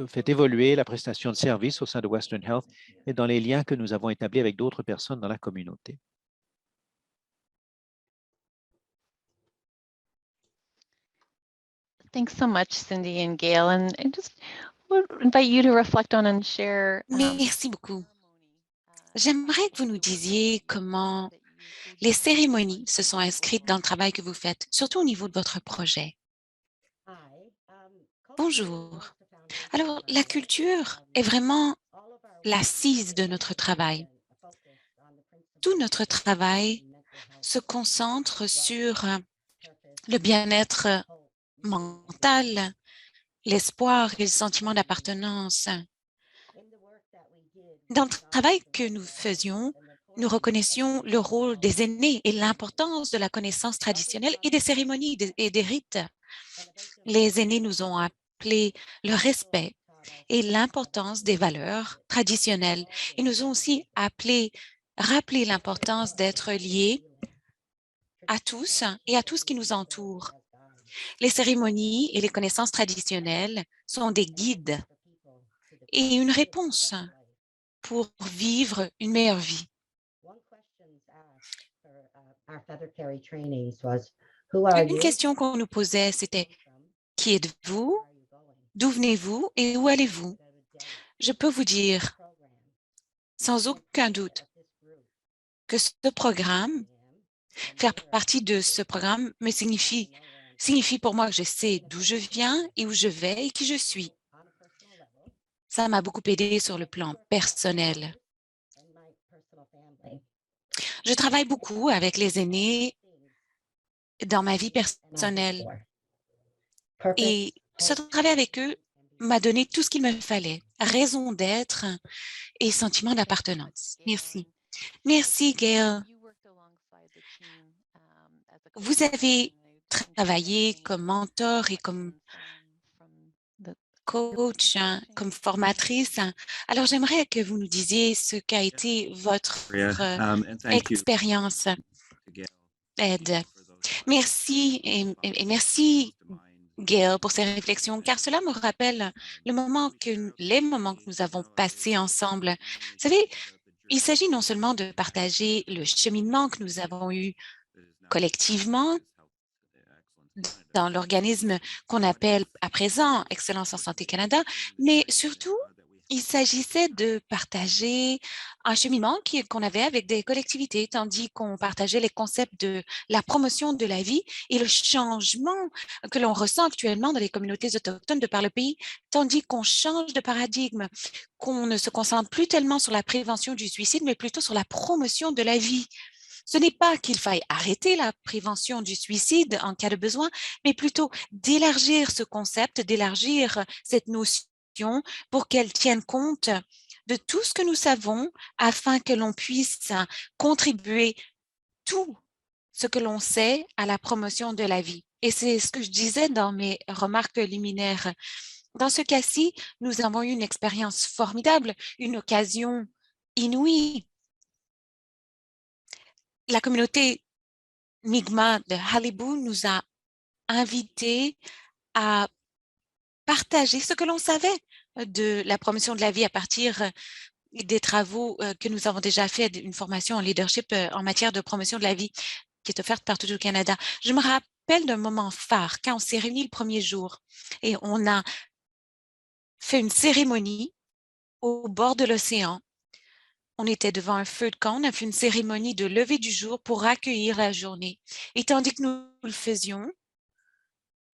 B: fait évoluer la prestation de services au sein de Western Health et dans les liens que nous avons établis avec d'autres personnes dans la communauté.
A: Thanks so much, Cindy and Gail. And I just would invite you to reflect on and share.
E: Merci beaucoup. J'aimerais que vous nous disiez comment les cérémonies se sont inscrites dans le travail que vous faites, surtout au niveau de votre projet. Bonjour. Alors, la culture est vraiment l'assise de notre travail. Tout notre travail se concentre sur le bien-être mental, l'espoir et le sentiment d'appartenance. Dans le travail que nous faisions, nous reconnaissions le rôle des aînés et l'importance de la connaissance traditionnelle et des cérémonies et des rites. Les aînés nous ont appelé le respect et l'importance des valeurs traditionnelles. Ils nous ont aussi rappelé l'importance d'être liés à tous et à tout ce qui nous entoure. Les cérémonies et les connaissances traditionnelles sont des guides et une réponse pour vivre une meilleure vie. Une question qu'on nous posait, c'était « Qui êtes-vous? D'où venez-vous et où allez-vous » Je peux vous dire, sans aucun doute, que ce programme, faire partie de ce programme me signifie pour moi que je sais d'où je viens et où je vais et qui je suis. Ça m'a beaucoup aidé sur le plan personnel. Je travaille beaucoup avec les aînés dans ma vie personnelle et ce travail avec eux m'a donné tout ce qu'il me fallait, raison d'être et sentiment d'appartenance. Merci. Merci, Gail. Vous avez travaillé comme mentor et comme coach, comme formatrice. Alors, j'aimerais que vous nous disiez ce qu'a été votre expérience aide. Merci et merci, Gail, pour ces réflexions, car cela me rappelle les moments que nous avons passés ensemble. Vous savez, il s'agit non seulement de partager le cheminement que nous avons eu collectivement dans l'organisme qu'on appelle à présent Excellence en Santé Canada, mais surtout, il s'agissait de partager un cheminement qu'on avait avec des collectivités, tandis qu'on partageait les concepts de la promotion de la vie et le changement que l'on ressent actuellement dans les communautés autochtones de par le pays, tandis qu'on change de paradigme, qu'on ne se concentre plus tellement sur la prévention du suicide, mais plutôt sur la promotion de la vie. Ce n'est pas qu'il faille arrêter la prévention du suicide en cas de besoin, mais plutôt d'élargir ce concept, d'élargir cette notion pour qu'elle tienne compte de tout ce que nous savons afin que l'on puisse contribuer tout ce que l'on sait à la promotion de la vie. Et c'est ce que je disais dans mes remarques liminaires. Dans ce cas-ci, nous avons eu une expérience formidable, une occasion inouïe. La communauté Mi'kmaq de Qalipu nous a invités à partager ce que l'on savait de la promotion de la vie à partir des travaux que nous avons déjà fait, une formation en leadership en matière de promotion de la vie qui est offerte partout au Canada. Je me rappelle d'un moment phare quand on s'est réunis le premier jour et on a fait une cérémonie au bord de l'océan. On était devant un feu de camp, on a fait une cérémonie de lever du jour pour accueillir la journée. Et tandis que nous le faisions,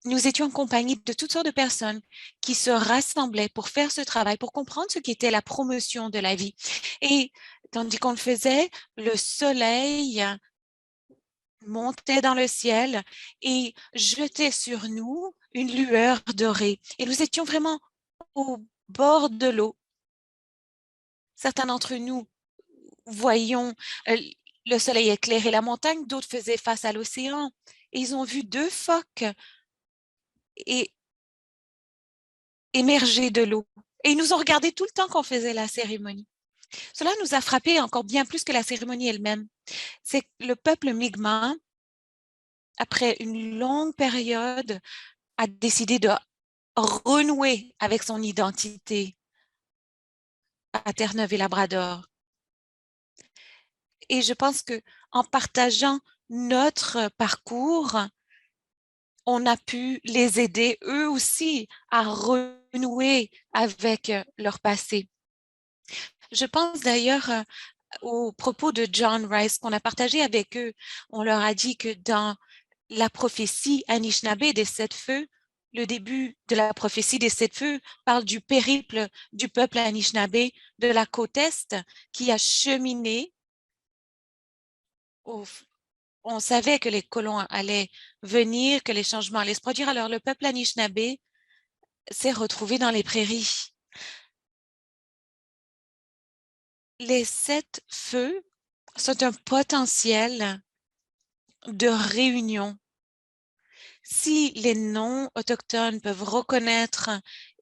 E: nous étions en compagnie de toutes sortes de personnes qui se rassemblaient pour faire ce travail, pour comprendre ce qu'était la promotion de la vie. Et tandis qu'on le faisait, le soleil montait dans le ciel et jetait sur nous une lueur dorée. Et nous étions vraiment au bord de l'eau. Certains d'entre nous voyions le soleil éclairer la montagne, d'autres faisaient face à l'océan. Et ils ont vu 2 phoques émerger de l'eau. Et ils nous ont regardés tout le temps qu'on faisait la cérémonie. Cela nous a frappé encore bien plus que la cérémonie elle-même. C'est que le peuple Mi'kmaq, après une longue période, a décidé de renouer avec son identité à Terre-Neuve et Labrador. Et je pense que en partageant notre parcours, on a pu les aider eux aussi à renouer avec leur passé. Je pense d'ailleurs aux propos de John Rice qu'on a partagé avec eux. On leur a dit que dans la prophétie Anishinaabe des 7 feux, le début de la prophétie des 7 feux parle du périple du peuple Anishinaabe de la côte Est qui a cheminé. On savait que les colons allaient venir, que les changements allaient se produire. Alors le peuple Anishinaabe s'est retrouvé dans les prairies. Les 7 feux sont un potentiel de réunion. Si les non-autochtones peuvent reconnaître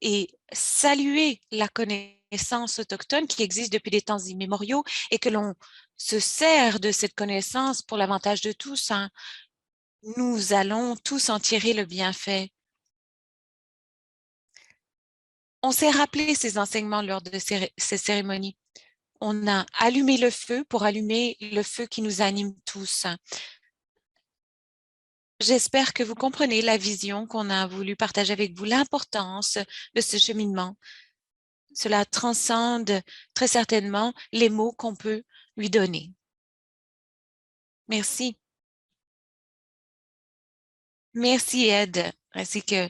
E: et saluer la connaissance autochtone qui existe depuis des temps immémoriaux et que l'on se sert de cette connaissance pour l'avantage de tous, nous allons tous en tirer le bienfait. On s'est rappelé ces enseignements lors de ces cérémonies. On a allumé le feu pour allumer le feu qui nous anime tous. J'espère que vous comprenez la vision qu'on a voulu partager avec vous, l'importance de ce cheminement. Cela transcende très certainement les mots qu'on peut lui donner. Merci. Merci, Ed, ainsi que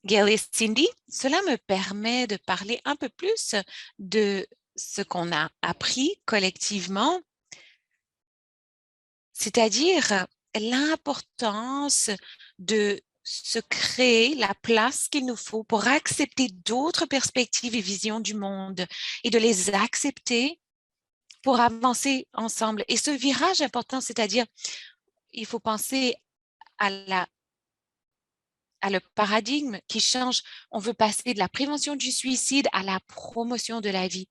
E: Gail et Cindy, cela me permet de parler un peu plus de ce qu'on a appris collectivement, c'est-à-dire l'importance de se créer la place qu'il nous faut pour accepter d'autres perspectives et visions du monde et de les accepter pour avancer ensemble. Et ce virage important, c'est-à-dire, il faut penser à le paradigme qui change. On veut passer de la prévention du suicide à la promotion de la vie.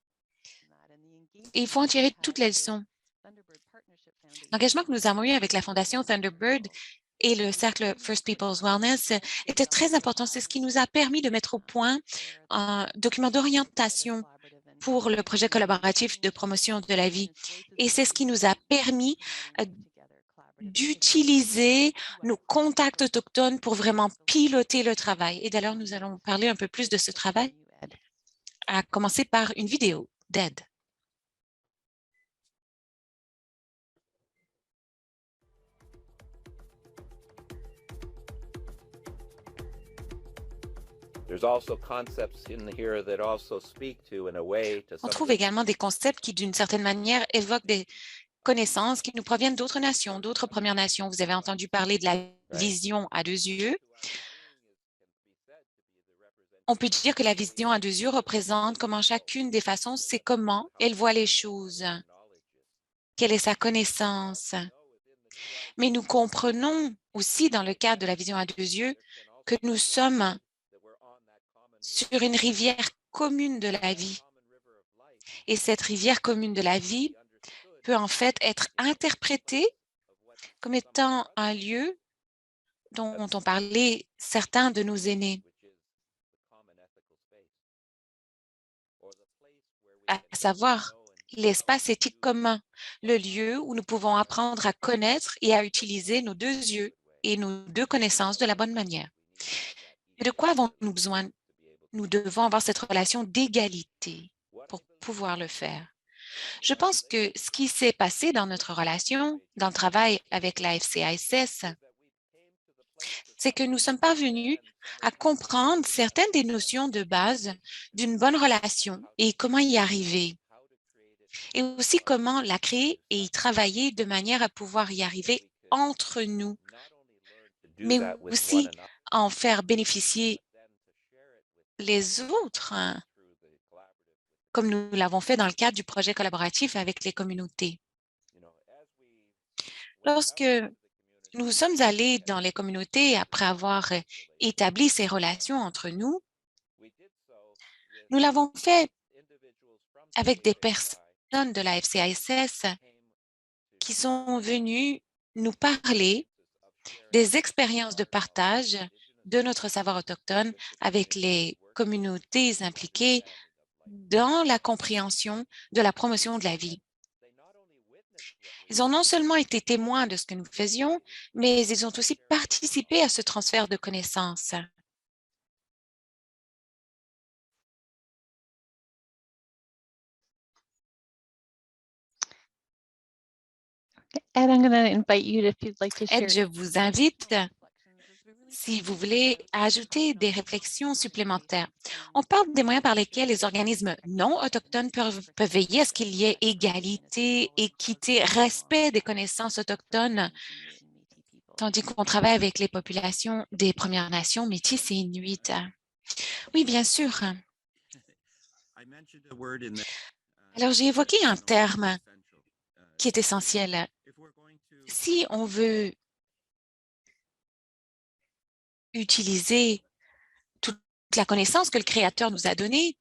E: Et il faut en tirer toutes les leçons. L'engagement que nous avons eu avec la Fondation Thunderbird et le Cercle First People's Wellness était très important. C'est ce qui nous a permis de mettre au point un document d'orientation pour le projet collaboratif de promotion de la vie. Et c'est ce qui nous a permis d'utiliser nos contacts autochtones pour vraiment piloter le travail. Et d'ailleurs, nous allons parler un peu plus de ce travail, à commencer par une vidéo d'Ed. On trouve également des concepts qui, d'une certaine manière, évoquent des connaissances qui nous proviennent d'autres nations, d'autres Premières Nations. Vous avez entendu parler de la vision à 2 yeux. On peut dire que la vision à 2 yeux représente comment chacune des façons sait comment elle voit les choses, quelle est sa connaissance. Mais nous comprenons aussi, dans le cadre de la vision à 2 yeux, que nous sommes sur une rivière commune de la vie. Et cette rivière commune de la vie peut en fait être interprétée comme étant un lieu dont ont parlé certains de nos aînés, à savoir l'espace éthique commun, le lieu où nous pouvons apprendre à connaître et à utiliser nos 2 yeux et nos 2 connaissances de la bonne manière. Mais de quoi avons-nous besoin? Nous devons avoir cette relation d'égalité pour pouvoir le faire. Je pense que ce qui s'est passé dans notre relation, dans le travail avec la FCISS, c'est que nous sommes parvenus à comprendre certaines des notions de base d'une bonne relation et comment y arriver. Et aussi comment la créer et y travailler de manière à pouvoir y arriver entre nous, mais aussi en faire bénéficier les autres, comme nous l'avons fait dans le cadre du projet collaboratif avec les communautés. Lorsque nous sommes allés dans les communautés après avoir établi ces relations entre nous, nous l'avons fait avec des personnes de la FCISS qui sont venues nous parler des expériences de partage de notre savoir autochtone avec les communautés impliquées dans la compréhension de la promotion de la vie. Ils ont non seulement été témoins de ce que nous faisions, mais ils ont aussi participé à ce transfert de connaissances.
A: Ed, I'm going to invite you if you'd like to share.
E: Ed, je vous invite, si vous voulez, à ajouter des réflexions supplémentaires. On parle des moyens par lesquels les organismes non autochtones peuvent veiller à ce qu'il y ait égalité, équité, respect des connaissances autochtones, tandis qu'on travaille avec les populations des Premières Nations, Métis et Inuits. Oui, bien sûr. Alors, j'ai évoqué un terme qui est essentiel. Si on veut utiliser toute la connaissance que le Créateur nous a donnée,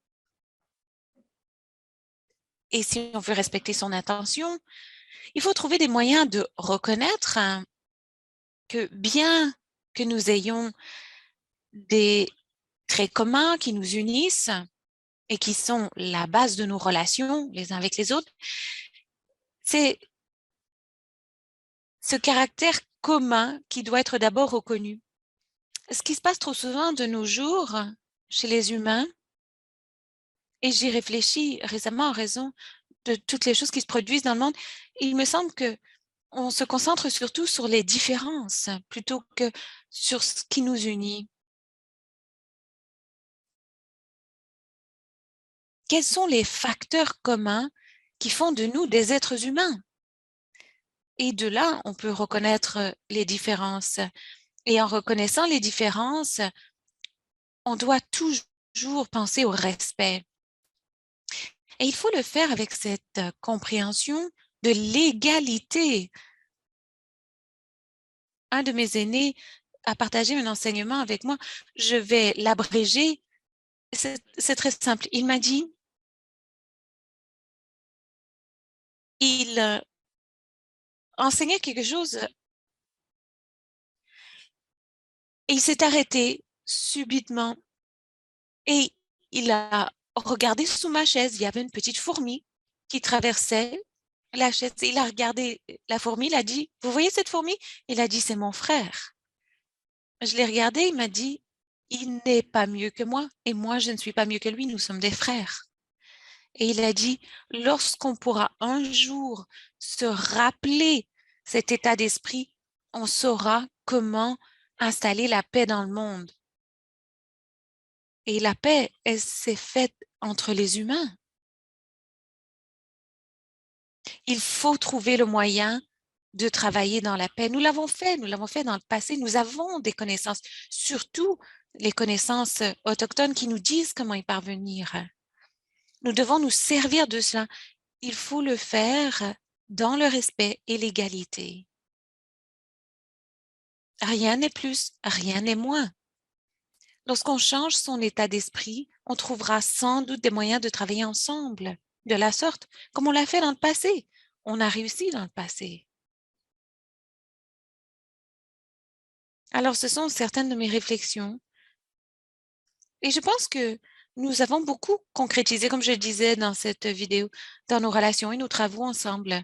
E: et si on veut respecter son intention, il faut trouver des moyens de reconnaître que bien que nous ayons des traits communs qui nous unissent et qui sont la base de nos relations les uns avec les autres, c'est ce caractère commun qui doit être d'abord reconnu. Ce qui se passe trop souvent de nos jours chez les humains, et j'y réfléchis récemment en raison de toutes les choses qui se produisent dans le monde, il me semble qu'on se concentre surtout sur les différences plutôt que sur ce qui nous unit. quels sont les facteurs communs qui font de nous des êtres humains? Et de là, on peut reconnaître les différences. Et en reconnaissant les différences, on doit toujours penser au respect. Et il faut le faire avec cette compréhension de l'égalité. Un de mes aînés a partagé un enseignement avec moi. Je vais l'abréger. C'est très simple. Il m'a dit, il enseignait quelque chose et il s'est arrêté subitement et il a regardé sous ma chaise. Il y avait une petite fourmi qui traversait la chaise. Il a regardé la fourmi, il a dit, « Vous voyez cette fourmi ?» Il a dit, « C'est mon frère. » Je l'ai regardé, il m'a dit, « Il n'est pas mieux que moi et moi, je ne suis pas mieux que lui. Nous sommes des frères. » Et il a dit, « Lorsqu'on pourra un jour se rappeler cet état d'esprit, on saura comment installer la paix dans le monde. » Et la paix, elle s'est faite entre les humains. Il faut trouver le moyen de travailler dans la paix. Nous l'avons fait dans le passé. Nous avons des connaissances, surtout les connaissances autochtones qui nous disent comment y parvenir. Nous devons nous servir de cela. Il faut le faire dans le respect et l'égalité. Rien n'est plus, rien n'est moins. Lorsqu'on change son état d'esprit, on trouvera sans doute des moyens de travailler ensemble, de la sorte, comme on l'a fait dans le passé. On a réussi dans le passé. Alors, ce sont certaines de mes réflexions. Et je pense que nous avons beaucoup concrétisé, comme je le disais dans cette vidéo, dans nos relations et nos travaux ensemble.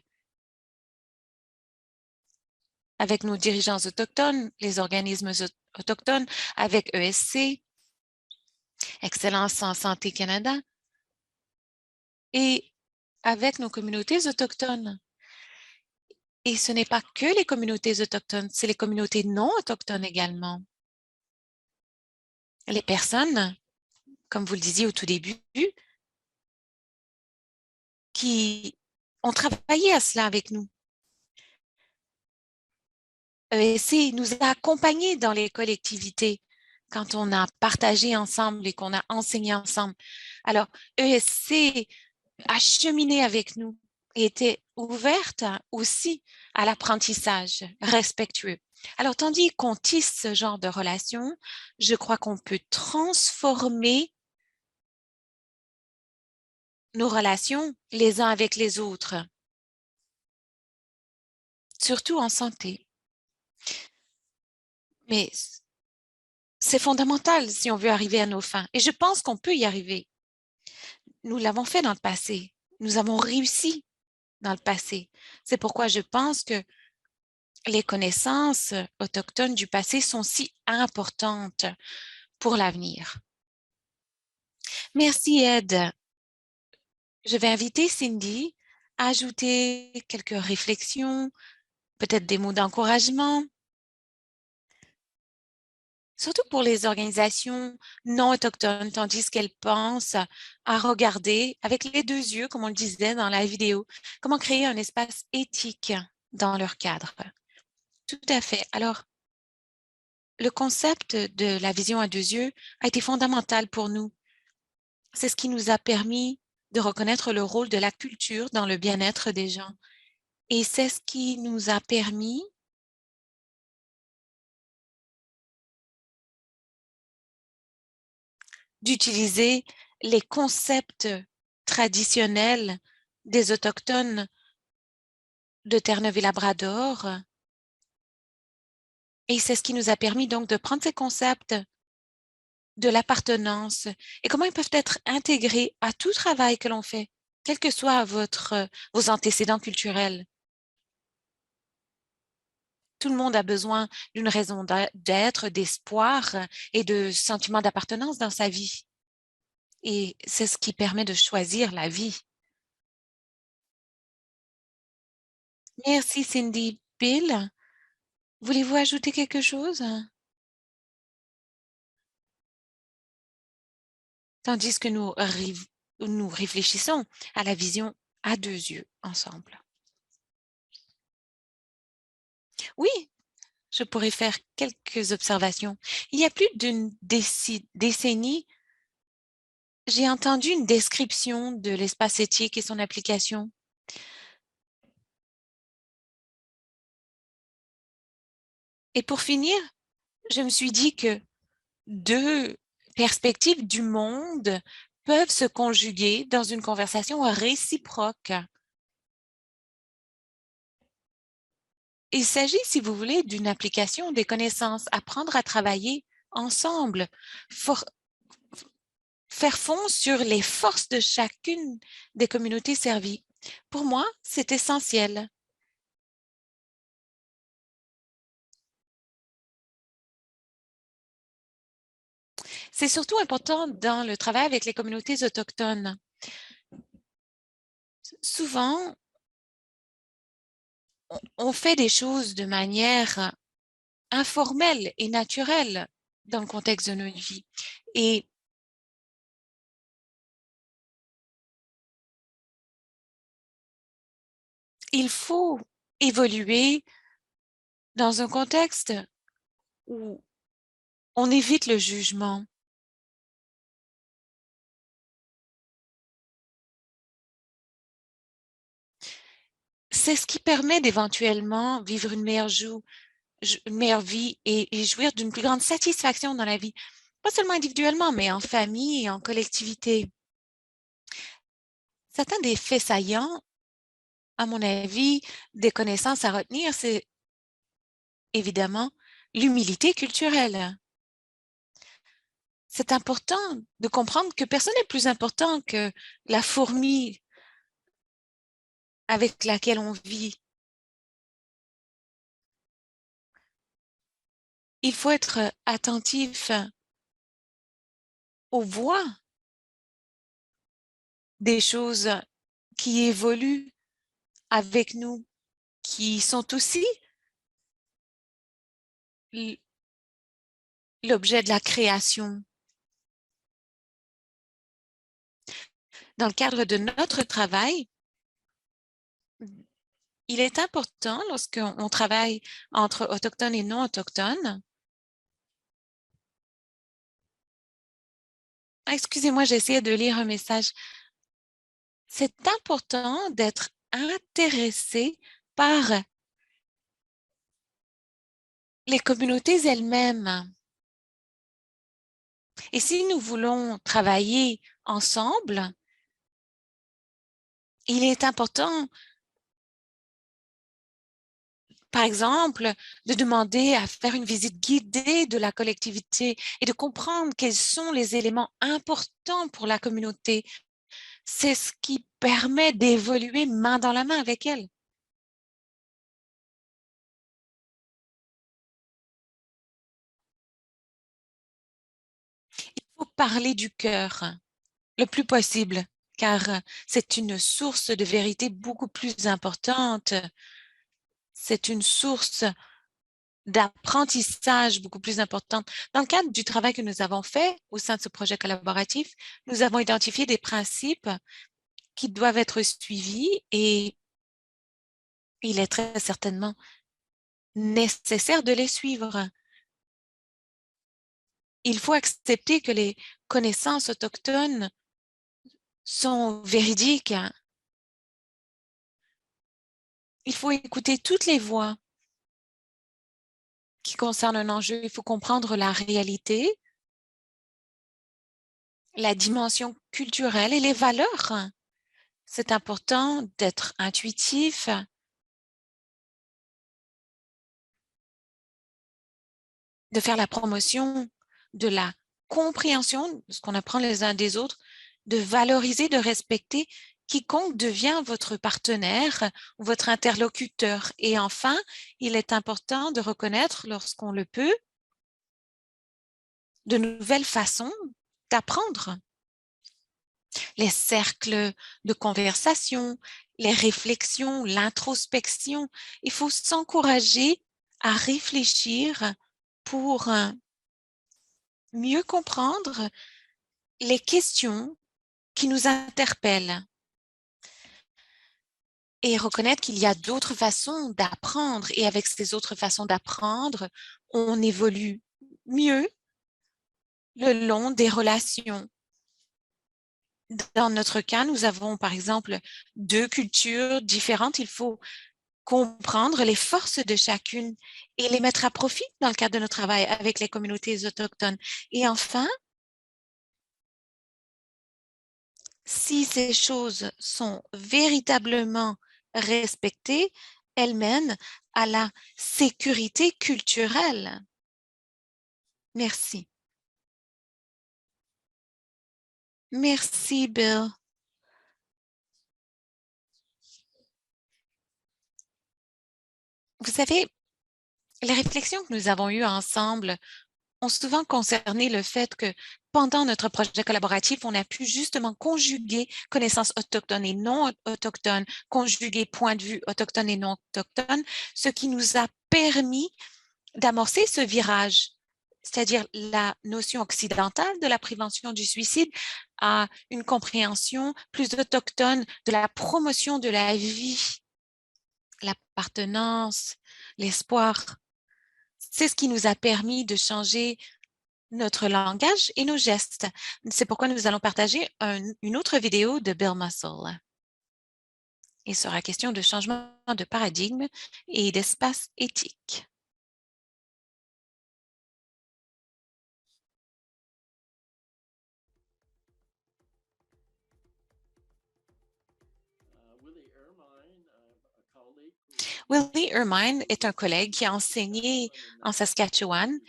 E: Avec nos dirigeants autochtones, les organismes autochtones, avec ESC, Excellence en Santé Canada, et avec nos communautés autochtones. Et ce n'est pas que les communautés autochtones, c'est les communautés non autochtones également. Les personnes, comme vous le disiez au tout début, qui ont travaillé à cela avec nous. ESC nous a accompagnés dans les collectivités quand on a partagé ensemble et qu'on a enseigné ensemble. Alors, ESC a cheminé avec nous et était ouverte aussi à l'apprentissage respectueux. Alors, tandis qu'on tisse ce genre de relation, je crois qu'on peut transformer nos relations les uns avec les autres, surtout en santé. Mais c'est fondamental si on veut arriver à nos fins. Et je pense qu'on peut y arriver. Nous l'avons fait dans le passé. Nous avons réussi dans le passé. C'est pourquoi je pense que les connaissances autochtones du passé sont si importantes pour l'avenir. Merci, Ed. Je vais inviter Cindy à ajouter quelques réflexions, peut-être des mots d'encouragement, surtout pour les organisations non autochtones, tandis qu'elles pensent à regarder avec les deux yeux, comme on le disait dans la vidéo, comment créer un espace éthique dans leur cadre. Tout à fait. Alors, le concept de la vision à deux yeux a été fondamental pour nous. C'est ce qui nous a permis de reconnaître le rôle de la culture dans le bien-être des gens. Et c'est ce qui nous a permis d'utiliser les concepts traditionnels des Autochtones de Terre-Neuve et Labrador. Et c'est ce qui nous a permis donc de prendre ces concepts de l'appartenance et comment ils peuvent être intégrés à tout travail que l'on fait, quels que soient vos antécédents culturels. Tout le monde a besoin d'une raison d'être, d'espoir et de sentiment d'appartenance dans sa vie. Et c'est ce qui permet de choisir la vie. Merci Cindy. Bill, voulez-vous ajouter quelque chose? Tandis que nous nous réfléchissons à la vision à 2 yeux ensemble. Oui, je pourrais faire quelques observations. Il y a plus d'une décennie, j'ai entendu une description de l'espace éthique et son application. Et pour finir, je me suis dit que 2 perspectives du monde peuvent se conjuguer dans une conversation réciproque. Il s'agit, si vous voulez, d'une application des connaissances, apprendre à travailler ensemble, faire fond sur les forces de chacune des communautés servies. Pour moi, c'est essentiel. C'est surtout important dans le travail avec les communautés autochtones. Souvent, on fait des choses de manière informelle et naturelle dans le contexte de notre vie. Et il faut évoluer dans un contexte où on évite le jugement. C'est ce qui permet d'éventuellement vivre une meilleure vie et jouir d'une plus grande satisfaction dans la vie, pas seulement individuellement, mais en famille et en collectivité. Certains des faits saillants, à mon avis, des connaissances à retenir, c'est évidemment l'humilité culturelle. C'est important de comprendre que personne n'est plus important que la fourmi avec laquelle on vit. Il faut être attentif aux voix des choses qui évoluent avec nous, qui sont aussi l'objet de la création. Dans le cadre de notre travail, il est important, lorsqu'on travaille entre autochtones et non autochtones. Excusez-moi, j'essayais de lire un message. C'est important d'être intéressé par les communautés elles-mêmes. Et si nous voulons travailler ensemble, il est important, par exemple, de demander à faire une visite guidée de la collectivité et de comprendre quels sont les éléments importants pour la communauté. C'est ce qui permet d'évoluer main dans la main avec elle. Il faut parler du cœur le plus possible, car c'est une source de vérité beaucoup plus importante. C'est une source d'apprentissage beaucoup plus importante. Dans le cadre du travail que nous avons fait au sein de ce projet collaboratif, nous avons identifié des principes qui doivent être suivis et il est très certainement nécessaire de les suivre. Il faut accepter que les connaissances autochtones sont véridiques. Il faut écouter toutes les voix qui concernent un enjeu. Il faut comprendre la réalité, la dimension culturelle et les valeurs. C'est important d'être intuitif, de faire la promotion de la compréhension de ce qu'on apprend les uns des autres, de valoriser, de respecter quiconque devient votre partenaire ou votre interlocuteur. Et enfin, il est important de reconnaître, lorsqu'on le peut, de nouvelles façons d'apprendre. Les cercles de conversation, les réflexions, l'introspection. Il faut s'encourager à réfléchir pour mieux comprendre les questions qui nous interpellent et reconnaître qu'il y a d'autres façons d'apprendre. Et avec ces autres façons d'apprendre, on évolue mieux le long des relations. Dans notre cas, nous avons par exemple 2 cultures différentes. Il faut comprendre les forces de chacune et les mettre à profit dans le cadre de notre travail avec les communautés autochtones. Et enfin, si ces choses sont véritablement respectées, elles mènent à la sécurité culturelle. Merci. Merci, Bill. Vous savez, les réflexions que nous avons eues ensemble ont souvent concerné le fait que pendant notre projet collaboratif, on a pu justement conjuguer connaissances autochtones et non autochtones, conjuguer points de vue autochtones et non autochtones, ce qui nous a permis d'amorcer ce virage, c'est-à-dire la notion occidentale de la prévention du suicide à une compréhension plus autochtone de la promotion de la vie, l'appartenance, l'espoir. C'est ce qui nous a permis de changer notre langage et nos gestes. C'est pourquoi nous allons partager une autre vidéo de Bill Muscle. Il sera question de changement de paradigme et d'espace éthique. Willie Ermine est un collègue qui a enseigné en Saskatchewan.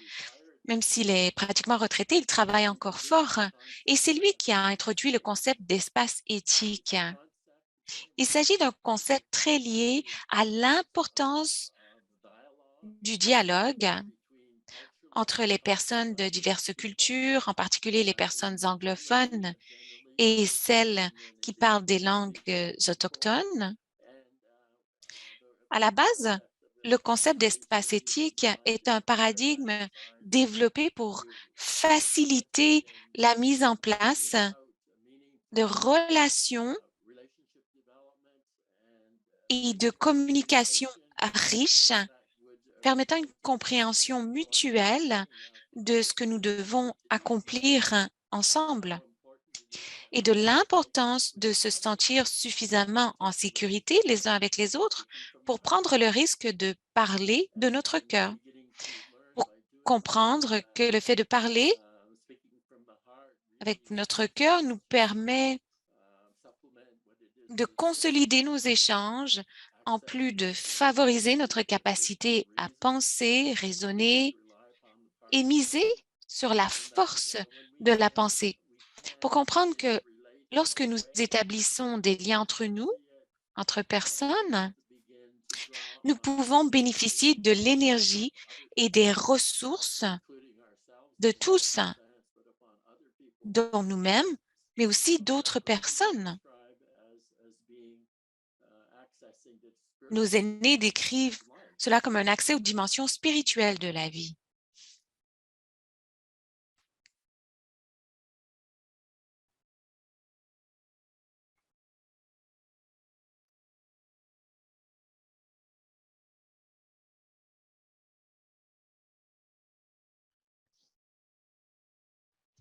E: Même s'il est pratiquement retraité, il travaille encore fort et c'est lui qui a introduit le concept d'espace éthique. Il s'agit d'un concept très lié à l'importance du dialogue entre les personnes de diverses cultures, en particulier les personnes anglophones et celles qui parlent des langues autochtones. À la base, le concept d'espace éthique est un paradigme développé pour faciliter la mise en place de relations et de communication riches, permettant une compréhension mutuelle de ce que nous devons accomplir ensemble et de l'importance de se sentir suffisamment en sécurité les uns avec les autres pour prendre le risque de parler de notre cœur, pour comprendre que le fait de parler avec notre cœur nous permet de consolider nos échanges en plus de favoriser notre capacité à penser, raisonner et miser sur la force de la pensée pour comprendre que lorsque nous établissons des liens entre nous, entre personnes, nous pouvons bénéficier de l'énergie et des ressources de tous, dont nous-mêmes, mais aussi d'autres personnes. Nos aînés décrivent cela comme un accès aux dimensions spirituelles de la vie.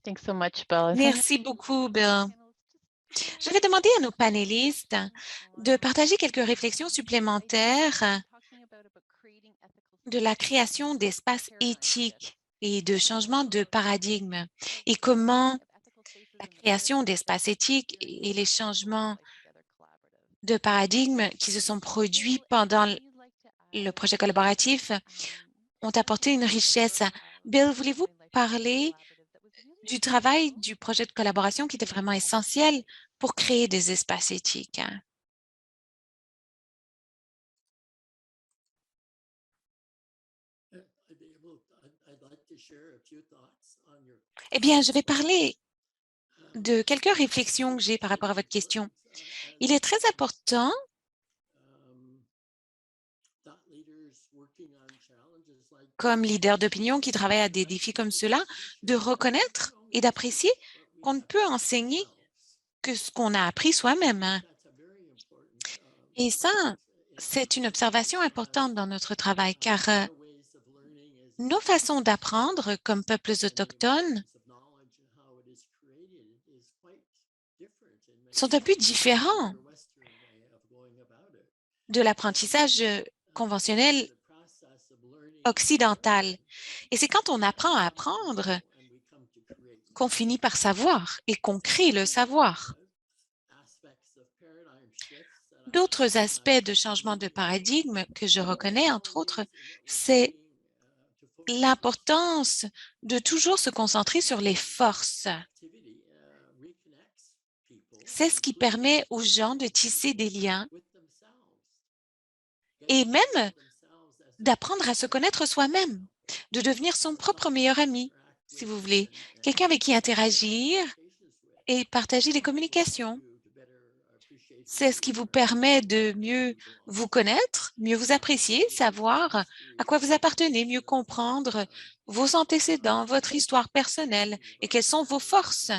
A: Thanks so much, Bill.
E: Merci beaucoup, Bill. Je vais demander à nos panélistes de partager quelques réflexions supplémentaires de la création d'espaces éthiques et de changement de paradigme et comment la création d'espaces éthiques et les changements de paradigme qui se sont produits pendant le projet collaboratif ont apporté une richesse. Bill, voulez-vous parler du travail du projet de collaboration qui était vraiment essentiel pour créer des espaces éthiques? Eh bien, je vais parler de quelques réflexions que j'ai par rapport à votre question. Il est très important comme leader d'opinion qui travaille à des défis comme ceux-là, de reconnaître et d'apprécier qu'on ne peut enseigner que ce qu'on a appris soi-même. Et ça, c'est une observation importante dans notre travail, car nos façons d'apprendre comme peuples autochtones sont un peu différents de l'apprentissage conventionnel occidental. Et c'est quand on apprend à apprendre qu'on finit par savoir et qu'on crée le savoir. D'autres aspects de changement de paradigme que je reconnais, entre autres, c'est l'importance de toujours se concentrer sur les forces. C'est ce qui permet aux gens de tisser des liens et même d'apprendre à se connaître soi-même, de devenir son propre meilleur ami, si vous voulez, quelqu'un avec qui interagir et partager les communications. C'est ce qui vous permet de mieux vous connaître, mieux vous apprécier, savoir à quoi vous appartenez, mieux comprendre vos antécédents, votre histoire personnelle et quelles sont vos forces.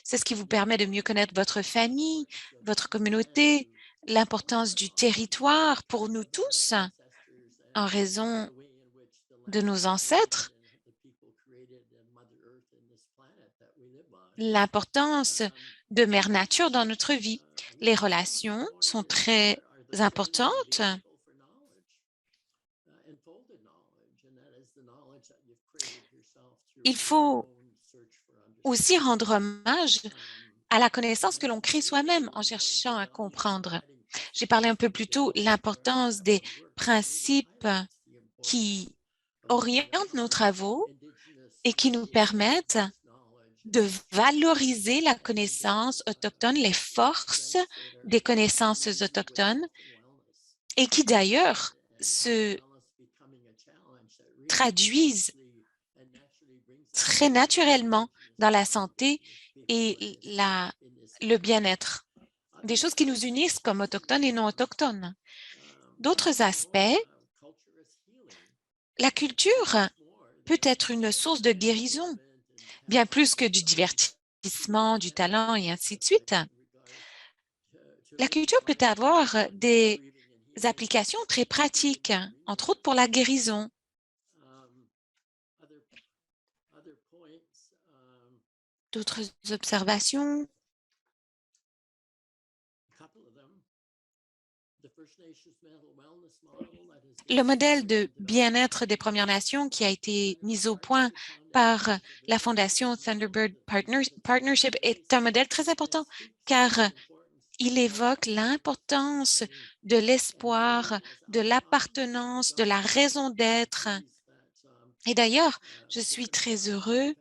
E: C'est ce qui vous permet de mieux connaître votre famille, votre communauté, l'importance du territoire pour nous tous en raison de nos ancêtres, l'importance de Mère Nature dans notre vie. Les relations sont très importantes. Il faut aussi rendre hommage à la connaissance que l'on crée soi-même en cherchant à comprendre. J'ai parlé un peu plus tôt de l'importance des principes qui orientent nos travaux et qui nous permettent de valoriser la connaissance autochtone, les forces des connaissances autochtones et qui d'ailleurs se traduisent très naturellement dans la santé et le bien-être, des choses qui nous unissent comme autochtones et non autochtones. D'autres aspects, la culture peut être une source de guérison, bien plus que du divertissement, du talent et ainsi de suite. La culture peut avoir des applications très pratiques, entre autres pour la guérison. D'autres observations? Le modèle de bien-être des Premières Nations qui a été mis au point par la Fondation Thunderbird Partnership est un modèle très important car il évoque l'importance de l'espoir, de l'appartenance, de la raison d'être. Et d'ailleurs, je suis très heureux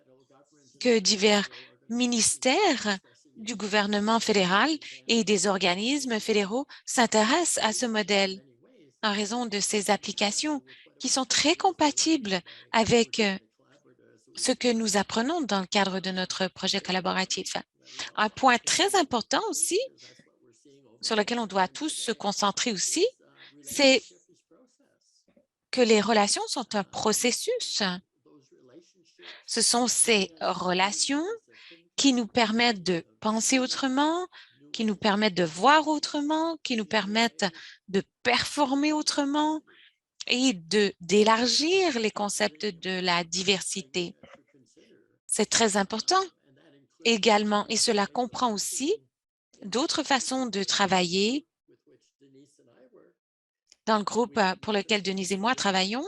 E: que divers ministères du gouvernement fédéral et des organismes fédéraux s'intéressent à ce modèle en raison de ses applications qui sont très compatibles avec ce que nous apprenons dans le cadre de notre projet collaboratif. Un point très important aussi, sur lequel on doit tous se concentrer aussi, c'est que les relations sont un processus. Ce sont ces relations qui nous permettent de penser autrement, qui nous permettent de voir autrement, qui nous permettent de performer autrement et d'élargir les concepts de la diversité. C'est très important également et cela comprend aussi d'autres façons de travailler dans le groupe pour lequel Denise et moi travaillons.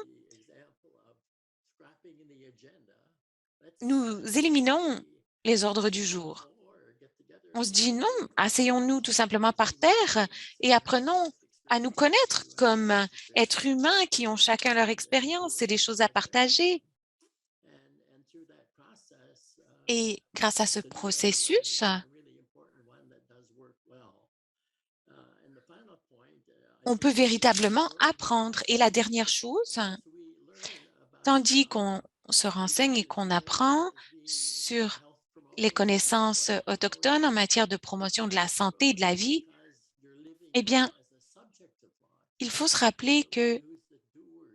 E: Nous éliminons les ordres du jour. On se dit non, asseyons-nous tout simplement par terre et apprenons à nous connaître comme êtres humains qui ont chacun leur expérience et des choses à partager. Et grâce à ce processus, on peut véritablement apprendre. Et la dernière chose, tandis qu'on se renseigne et qu'on apprend sur les connaissances autochtones en matière de promotion de la santé et de la vie, eh bien, il faut se rappeler que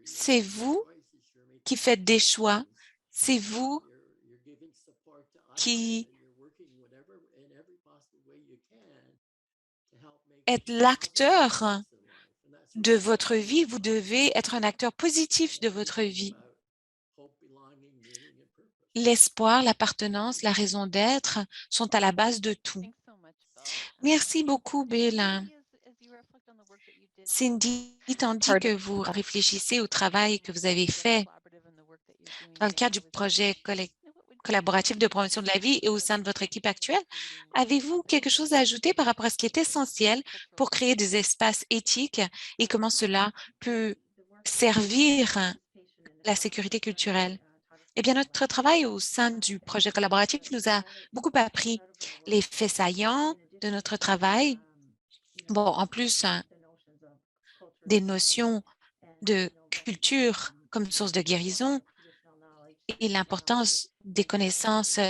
E: c'est vous qui faites des choix, c'est vous qui être l'acteur de votre vie, vous devez être un acteur positif de votre vie. L'espoir, l'appartenance, la raison d'être sont à la base de tout. Merci beaucoup, Bill. Cindy, tandis que vous réfléchissez au travail que vous avez fait dans le cadre du projet collaboratif de promotion de la vie et au sein de votre équipe actuelle, avez-vous quelque chose à ajouter par rapport à ce qui est essentiel pour créer des espaces éthiques et comment cela peut servir la sécurité culturelle? Eh bien, notre travail au sein du projet collaboratif nous a beaucoup appris les faits saillants de notre travail. Bon, en plus des notions de culture comme source de guérison et l'importance des connaissances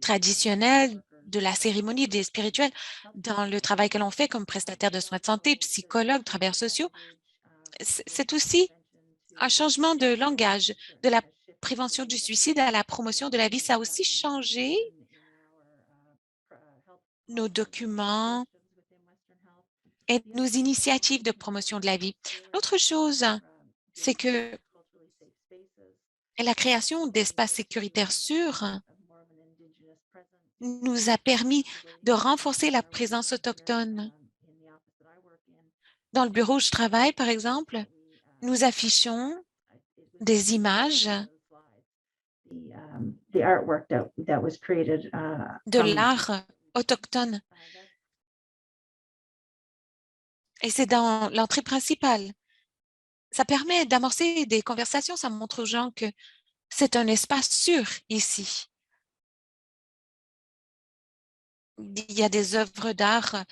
E: traditionnelles de la cérémonie des spirituels dans le travail que l'on fait comme prestataire de soins de santé, psychologue, travailleurs sociaux. C'est aussi un changement de langage, de la prévention du suicide à la promotion de la vie. Ça a aussi changé nos documents et nos initiatives de promotion de la vie. L'autre chose, c'est que la création d'espaces sécuritaires sûrs nous a permis de renforcer la présence autochtone. Dans le bureau où je travaille, par exemple, nous affichons des images de l'art autochtone. Et c'est dans l'entrée principale. Ça permet d'amorcer des conversations, ça montre aux gens que c'est un espace sûr ici. Il y a des œuvres d'art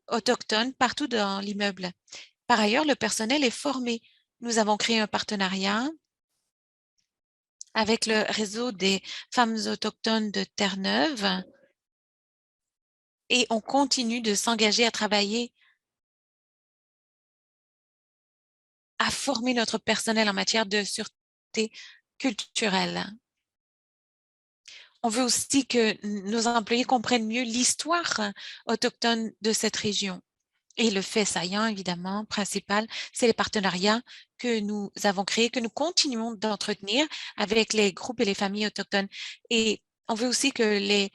E: autochtones partout dans l'immeuble. Par ailleurs, le personnel est formé. Nous avons créé un partenariat avec le réseau des femmes autochtones de Terre-Neuve et on continue de s'engager à travailler à former notre personnel en matière de sûreté culturelle. On veut aussi que nos employés comprennent mieux l'histoire autochtone de cette région. Et le fait saillant, évidemment, principal, c'est les partenariats que nous avons créés, que nous continuons d'entretenir avec les groupes et les familles autochtones. Et on veut aussi que les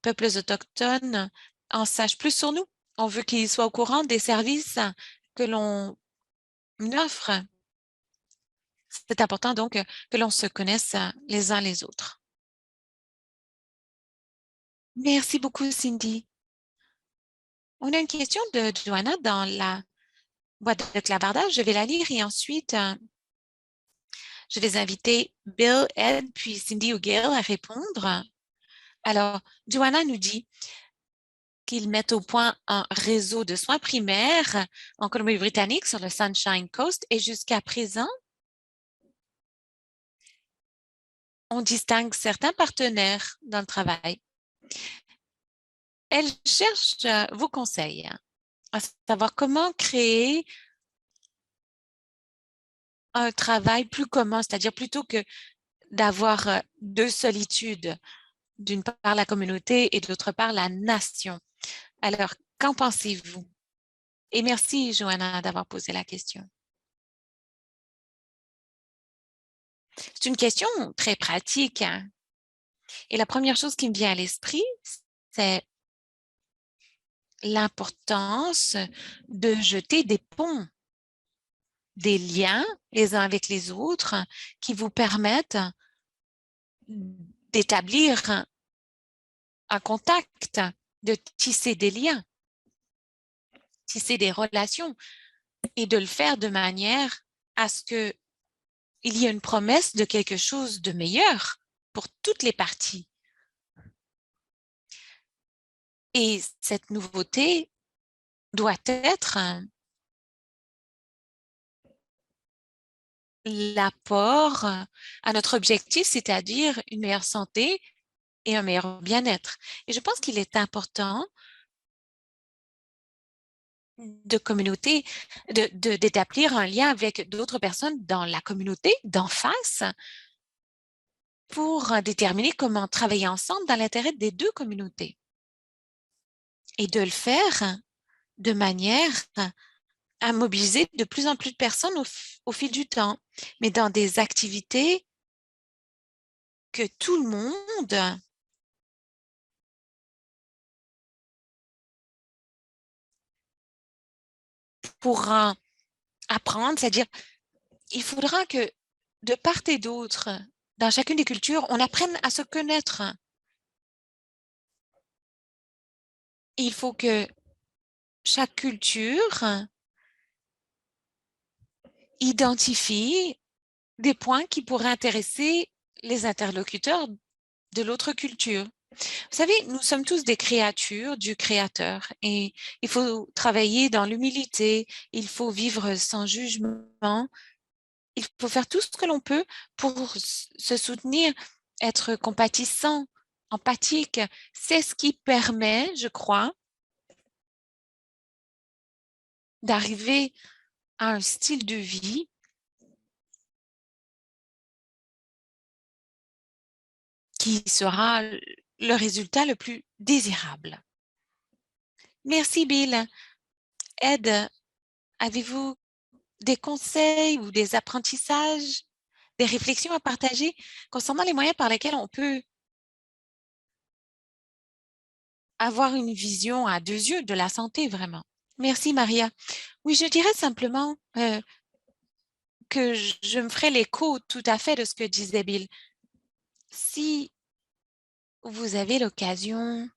E: peuples autochtones en sachent plus sur nous. On veut qu'ils soient au courant des services que l'on offre. C'est important donc que l'on se connaisse les uns les autres. Merci beaucoup, Cindy. On a une question de Joanna dans la boîte de clavardage. Je vais la lire et ensuite, je vais inviter Bill, Ed, puis Cindy ou Gail à répondre. Alors, Joanna nous dit qu'ils mettent au point un réseau de soins primaires en Colombie-Britannique sur le Sunshine Coast et jusqu'à présent, on distingue certains partenaires dans le travail. Elle cherche vos conseils, à savoir comment créer un travail plus commun, c'est-à-dire plutôt que d'avoir deux solitudes, d'une part la communauté et d'autre part la nation. Alors, qu'en pensez-vous? Et merci, Joanna, d'avoir posé la question. C'est une question très pratique. Et la première chose qui me vient à l'esprit, c'est l'importance de jeter des ponts, des liens les uns avec les autres qui vous permettent d'établir un contact, de tisser des liens, tisser des relations et de le faire de manière à ce qu'il y ait une promesse de quelque chose de meilleur pour toutes les parties. Et cette nouveauté doit être l'apport à notre objectif, c'est-à-dire une meilleure santé et un meilleur bien-être. Et je pense qu'il est important d'établir un lien avec d'autres personnes dans la communauté, d'en face, pour déterminer comment travailler ensemble dans l'intérêt des deux communautés. Et de le faire de manière à mobiliser de plus en plus de personnes au fil du temps, mais dans des activités que tout le monde pourra apprendre, c'est-à-dire il faudra que de part et d'autre, dans chacune des cultures, on apprenne à se connaître. Il faut que chaque culture identifie des points qui pourraient intéresser les interlocuteurs de l'autre culture. Vous savez, nous sommes tous des créatures du Créateur et il faut travailler dans l'humilité, il faut vivre sans jugement, il faut faire tout ce que l'on peut pour se soutenir, être compatissant, empathique. C'est ce qui permet, je crois, d'arriver à un style de vie qui sera le résultat le plus désirable. Merci, Bill. Ed, avez-vous des conseils ou des apprentissages, des réflexions à partager concernant les moyens par lesquels on peut avoir une vision à 2 yeux de la santé, vraiment? Merci, Maria. Oui, je dirais simplement que je me ferai l'écho tout à fait de ce que disait Bill. Si vous avez l'occasion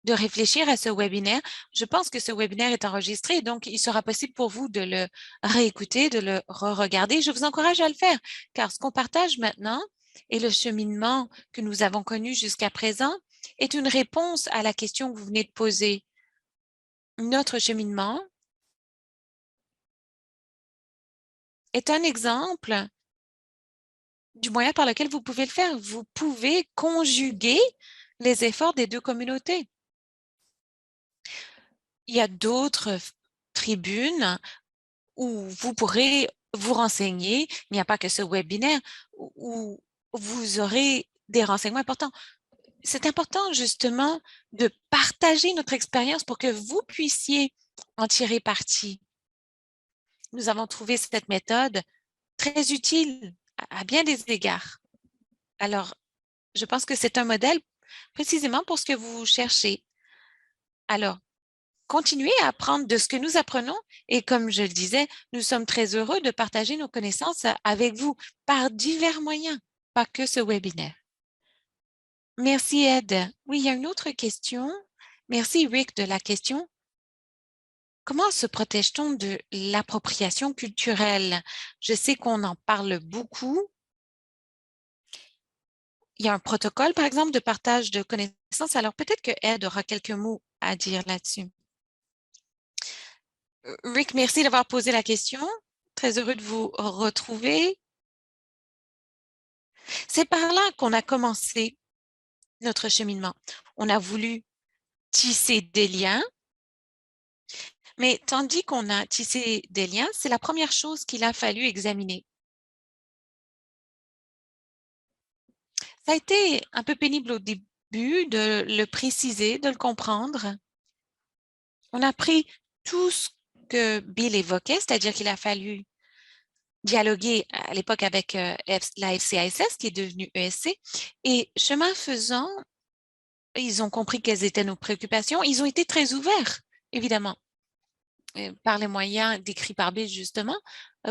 E: de réfléchir à ce webinaire, je pense que ce webinaire est enregistré, donc il sera possible pour vous de le réécouter, de le re-regarder. Je vous encourage à le faire, car ce qu'on partage maintenant et le cheminement que nous avons connu jusqu'à présent est une réponse à la question que vous venez de poser. Notre cheminement est un exemple du moyen par lequel vous pouvez le faire. Vous pouvez conjuguer les efforts des deux communautés. Il y a d'autres tribunes où vous pourrez vous renseigner. Il n'y a pas que ce webinaire où vous aurez des renseignements importants. C'est important justement de partager notre expérience pour que vous puissiez en tirer parti. Nous avons trouvé cette méthode très utile à bien des égards. Alors, je pense que c'est un modèle précisément pour ce que vous cherchez. Alors, continuez à apprendre de ce que nous apprenons et comme je le disais, nous sommes très heureux de partager nos connaissances avec vous par divers moyens, pas que ce webinaire. Merci Ed. Oui, il y a une autre question. Merci Rick de la question. Comment se protège-t-on de l'appropriation culturelle? Je sais qu'on en parle beaucoup. Il y a un protocole, par exemple, de partage de connaissances. Alors, peut-être que Ed aura quelques mots à dire là-dessus. Rick, merci d'avoir posé la question. Très heureux de vous retrouver. C'est par là qu'on a commencé notre cheminement. On a voulu tisser des liens, mais tandis qu'on a tissé des liens, c'est la première chose qu'il a fallu examiner. Ça a été un peu pénible au début de le préciser, de le comprendre. On a pris tout ce que Bill évoquait, c'est-à-dire qu'il a fallu dialoguer à l'époque avec la FCISS, qui est devenue ESC, et chemin faisant, ils ont compris quelles étaient nos préoccupations. Ils ont été très ouverts, évidemment, par les moyens décrits par Bill, justement,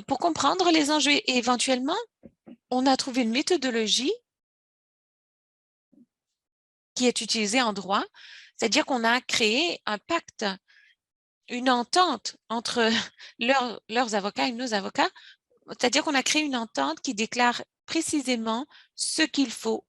E: pour comprendre les enjeux. Et éventuellement, on a trouvé une méthodologie qui est utilisée en droit, c'est-à-dire qu'on a créé un pacte, une entente entre leurs avocats et nos avocats, c'est-à-dire qu'on a créé une entente qui déclare précisément ce qu'il faut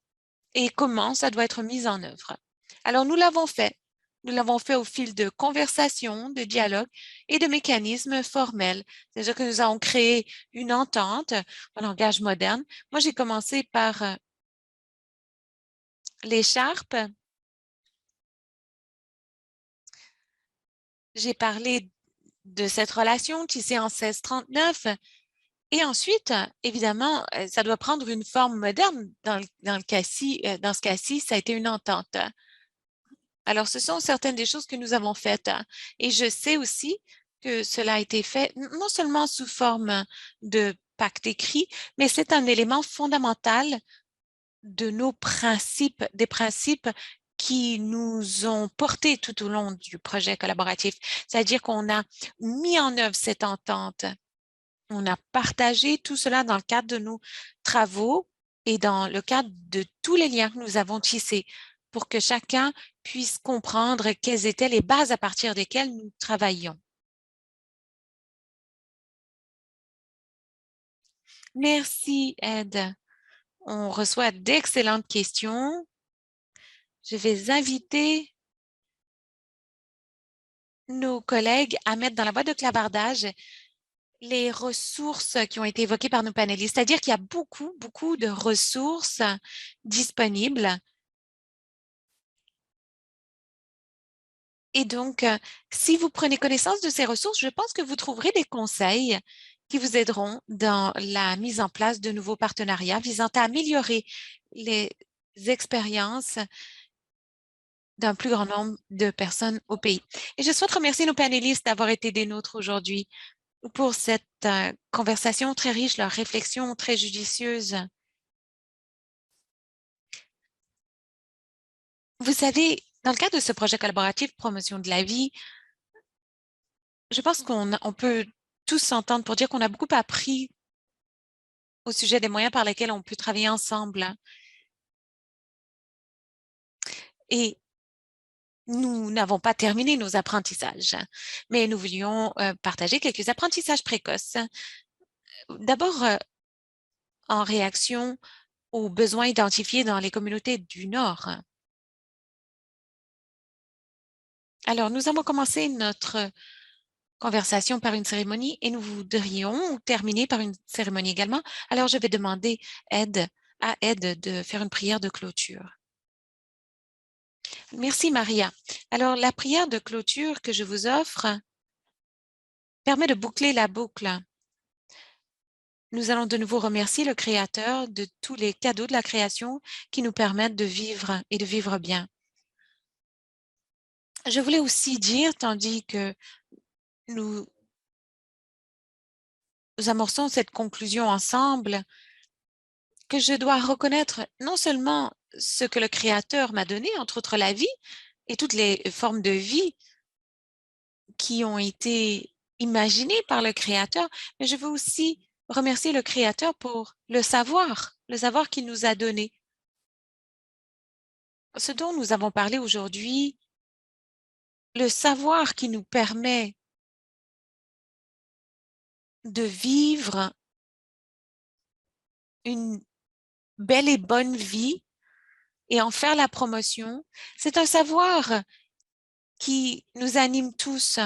E: et comment ça doit être mis en œuvre. Alors, nous l'avons fait. Nous l'avons fait au fil de conversations, de dialogues et de mécanismes formels. C'est-à-dire que nous avons créé une entente en langage moderne. Moi, j'ai commencé par l'écharpe. J'ai parlé de cette relation tissée en 1639. Et ensuite, évidemment, ça doit prendre une forme moderne. Dans ce cas-ci, ça a été une entente. Alors, ce sont certaines des choses que nous avons faites. Et je sais aussi que cela a été fait non seulement sous forme de pacte écrit, mais c'est un élément fondamental de nos principes, des principes qui nous ont portés tout au long du projet collaboratif. C'est-à-dire qu'on a mis en œuvre cette entente. On a partagé tout cela dans le cadre de nos travaux et dans le cadre de tous les liens que nous avons tissés pour que chacun puisse comprendre quelles étaient les bases à partir desquelles nous travaillions. Merci, Ed. On reçoit d'excellentes questions. Je vais inviter nos collègues à mettre dans la boîte de clavardage les ressources qui ont été évoquées par nos panélistes, c'est-à-dire qu'il y a beaucoup de ressources disponibles. Et donc, si vous prenez connaissance de ces ressources, je pense que vous trouverez des conseils qui vous aideront dans la mise en place de nouveaux partenariats visant à améliorer les expériences d'un plus grand nombre de personnes au pays. Et je souhaite remercier nos panélistes d'avoir été des nôtres aujourd'hui pour cette conversation très riche, leurs réflexions très judicieuses. Vous savez, dans le cadre de ce projet collaboratif Promotion de la vie, je pense qu'on peut tous s'entendre pour dire qu'on a beaucoup appris au sujet des moyens par lesquels on peut travailler ensemble. Et nous n'avons pas terminé nos apprentissages, mais nous voulions partager quelques apprentissages précoces. D'abord, en réaction aux besoins identifiés dans les communautés du Nord. Alors, nous avons commencé notre conversation par une cérémonie et nous voudrions terminer par une cérémonie également. Alors, je vais demander à Ed de faire une prière de clôture. Merci, Maria. Alors, la prière de clôture que je vous offre permet de boucler la boucle. Nous allons de nouveau remercier le Créateur de tous les cadeaux de la création qui nous permettent de vivre et de vivre bien. Je voulais aussi dire, tandis que nous amorçons cette conclusion ensemble, que je dois reconnaître non seulement ce que le Créateur m'a donné, entre autres la vie et toutes les formes de vie qui ont été imaginées par le Créateur, mais je veux aussi remercier le Créateur pour le savoir qu'il nous a donné. Ce dont nous avons parlé aujourd'hui, le savoir qui nous permet de vivre une belle et bonne vie et en faire la promotion, c'est un savoir qui nous anime tous.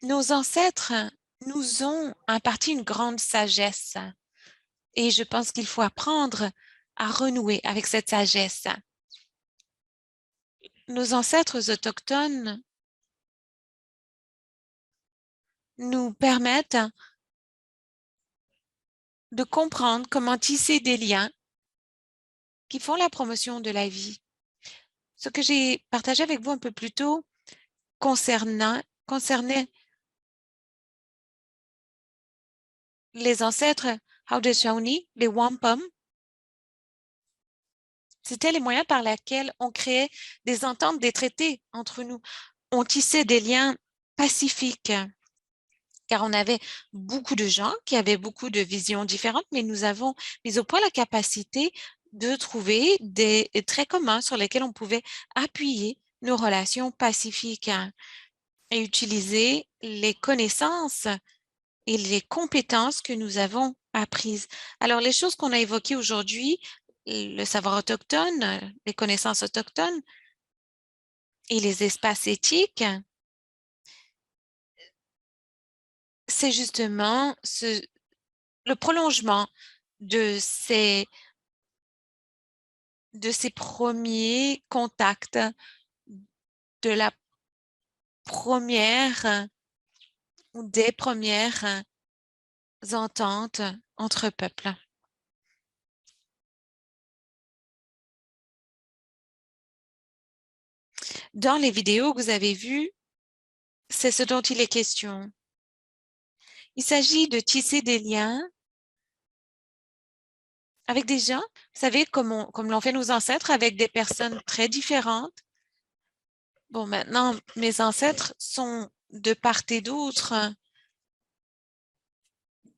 E: Nos ancêtres nous ont imparti une grande sagesse et je pense qu'il faut apprendre à renouer avec cette sagesse. Nos ancêtres autochtones nous permettent de comprendre comment tisser des liens qui font la promotion de la vie. Ce que j'ai partagé avec vous un peu plus tôt concernait les ancêtres Haudenosaunee, les Wampum. C'était les moyens par lesquels on créait des ententes, des traités entre nous. On tissait des liens pacifiques, car on avait beaucoup de gens qui avaient beaucoup de visions différentes, mais nous avons mis au point la capacité de trouver des traits communs sur lesquels on pouvait appuyer nos relations pacifiques et utiliser les connaissances et les compétences que nous avons apprises. Alors, les choses qu'on a évoquées aujourd'hui, le savoir autochtone, les connaissances autochtones et les espaces éthiques, c'est justement le prolongement de ces premiers contacts, de la première ou des premières ententes entre peuples. Dans les vidéos que vous avez vues, c'est ce dont il est question. Il s'agit de tisser des liens avec des gens, vous savez, comme l'ont fait nos ancêtres, avec des personnes très différentes. Bon, maintenant, mes ancêtres sont de part et d'autre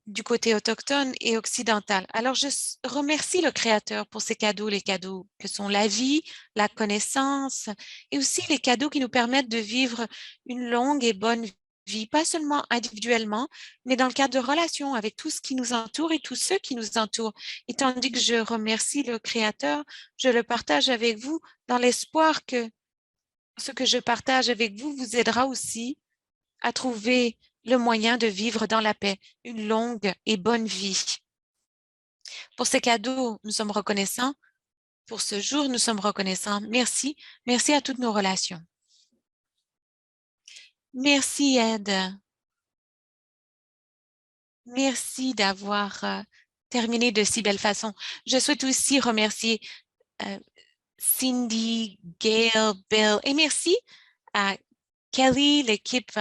E: du côté autochtone et occidental. Alors, je remercie le Créateur pour ces cadeaux, les cadeaux que sont la vie, la connaissance et aussi les cadeaux qui nous permettent de vivre une longue et bonne vie, pas seulement individuellement, mais dans le cadre de relations avec tout ce qui nous entoure et tous ceux qui nous entourent. Et tandis que je remercie le Créateur, je le partage avec vous dans l'espoir que ce que je partage avec vous vous aidera aussi à trouver le moyen de vivre dans la paix, une longue et bonne vie. Pour ces cadeaux, nous sommes reconnaissants. Pour ce jour, nous sommes reconnaissants. Merci. Merci à toutes nos relations. Merci, Ed. Merci d'avoir terminé de si belle façon. Je souhaite aussi remercier Cindy, Gail, Bill et merci à Kelly, l'équipe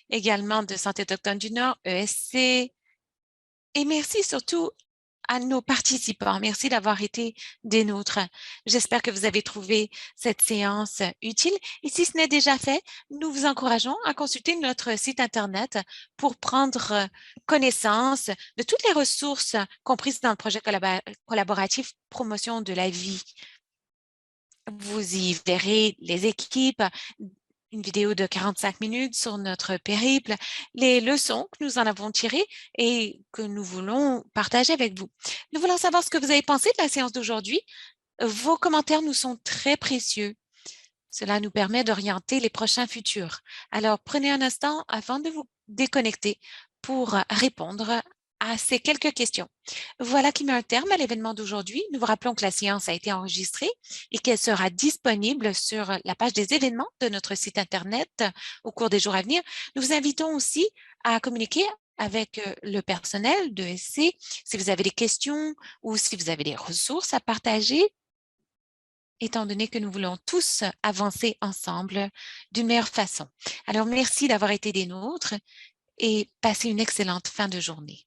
E: également de Santé autochtone du Nord, ESC, et merci surtout à nos participants. Merci d'avoir été des nôtres. J'espère que vous avez trouvé cette séance utile. Et si ce n'est déjà fait, nous vous encourageons à consulter notre site Internet pour prendre connaissance de toutes les ressources comprises dans le projet collaboratif Promotion de la vie. Vous y verrez les équipes, une vidéo de 45 minutes sur notre périple, les leçons que nous en avons tirées et que nous voulons partager avec vous. Nous voulons savoir ce que vous avez pensé de la séance d'aujourd'hui. Vos commentaires nous sont très précieux. Cela nous permet d'orienter les prochains futurs. Alors, prenez un instant avant de vous déconnecter pour répondre à ces quelques questions. Voilà qui met un terme à l'événement d'aujourd'hui. Nous vous rappelons que la séance a été enregistrée et qu'elle sera disponible sur la page des événements de notre site Internet au cours des jours à venir. Nous vous invitons aussi à communiquer avec le personnel de SC si vous avez des questions ou si vous avez des ressources à partager, étant donné que nous voulons tous avancer ensemble d'une meilleure façon. Alors, merci d'avoir été des nôtres et passez une excellente fin de journée.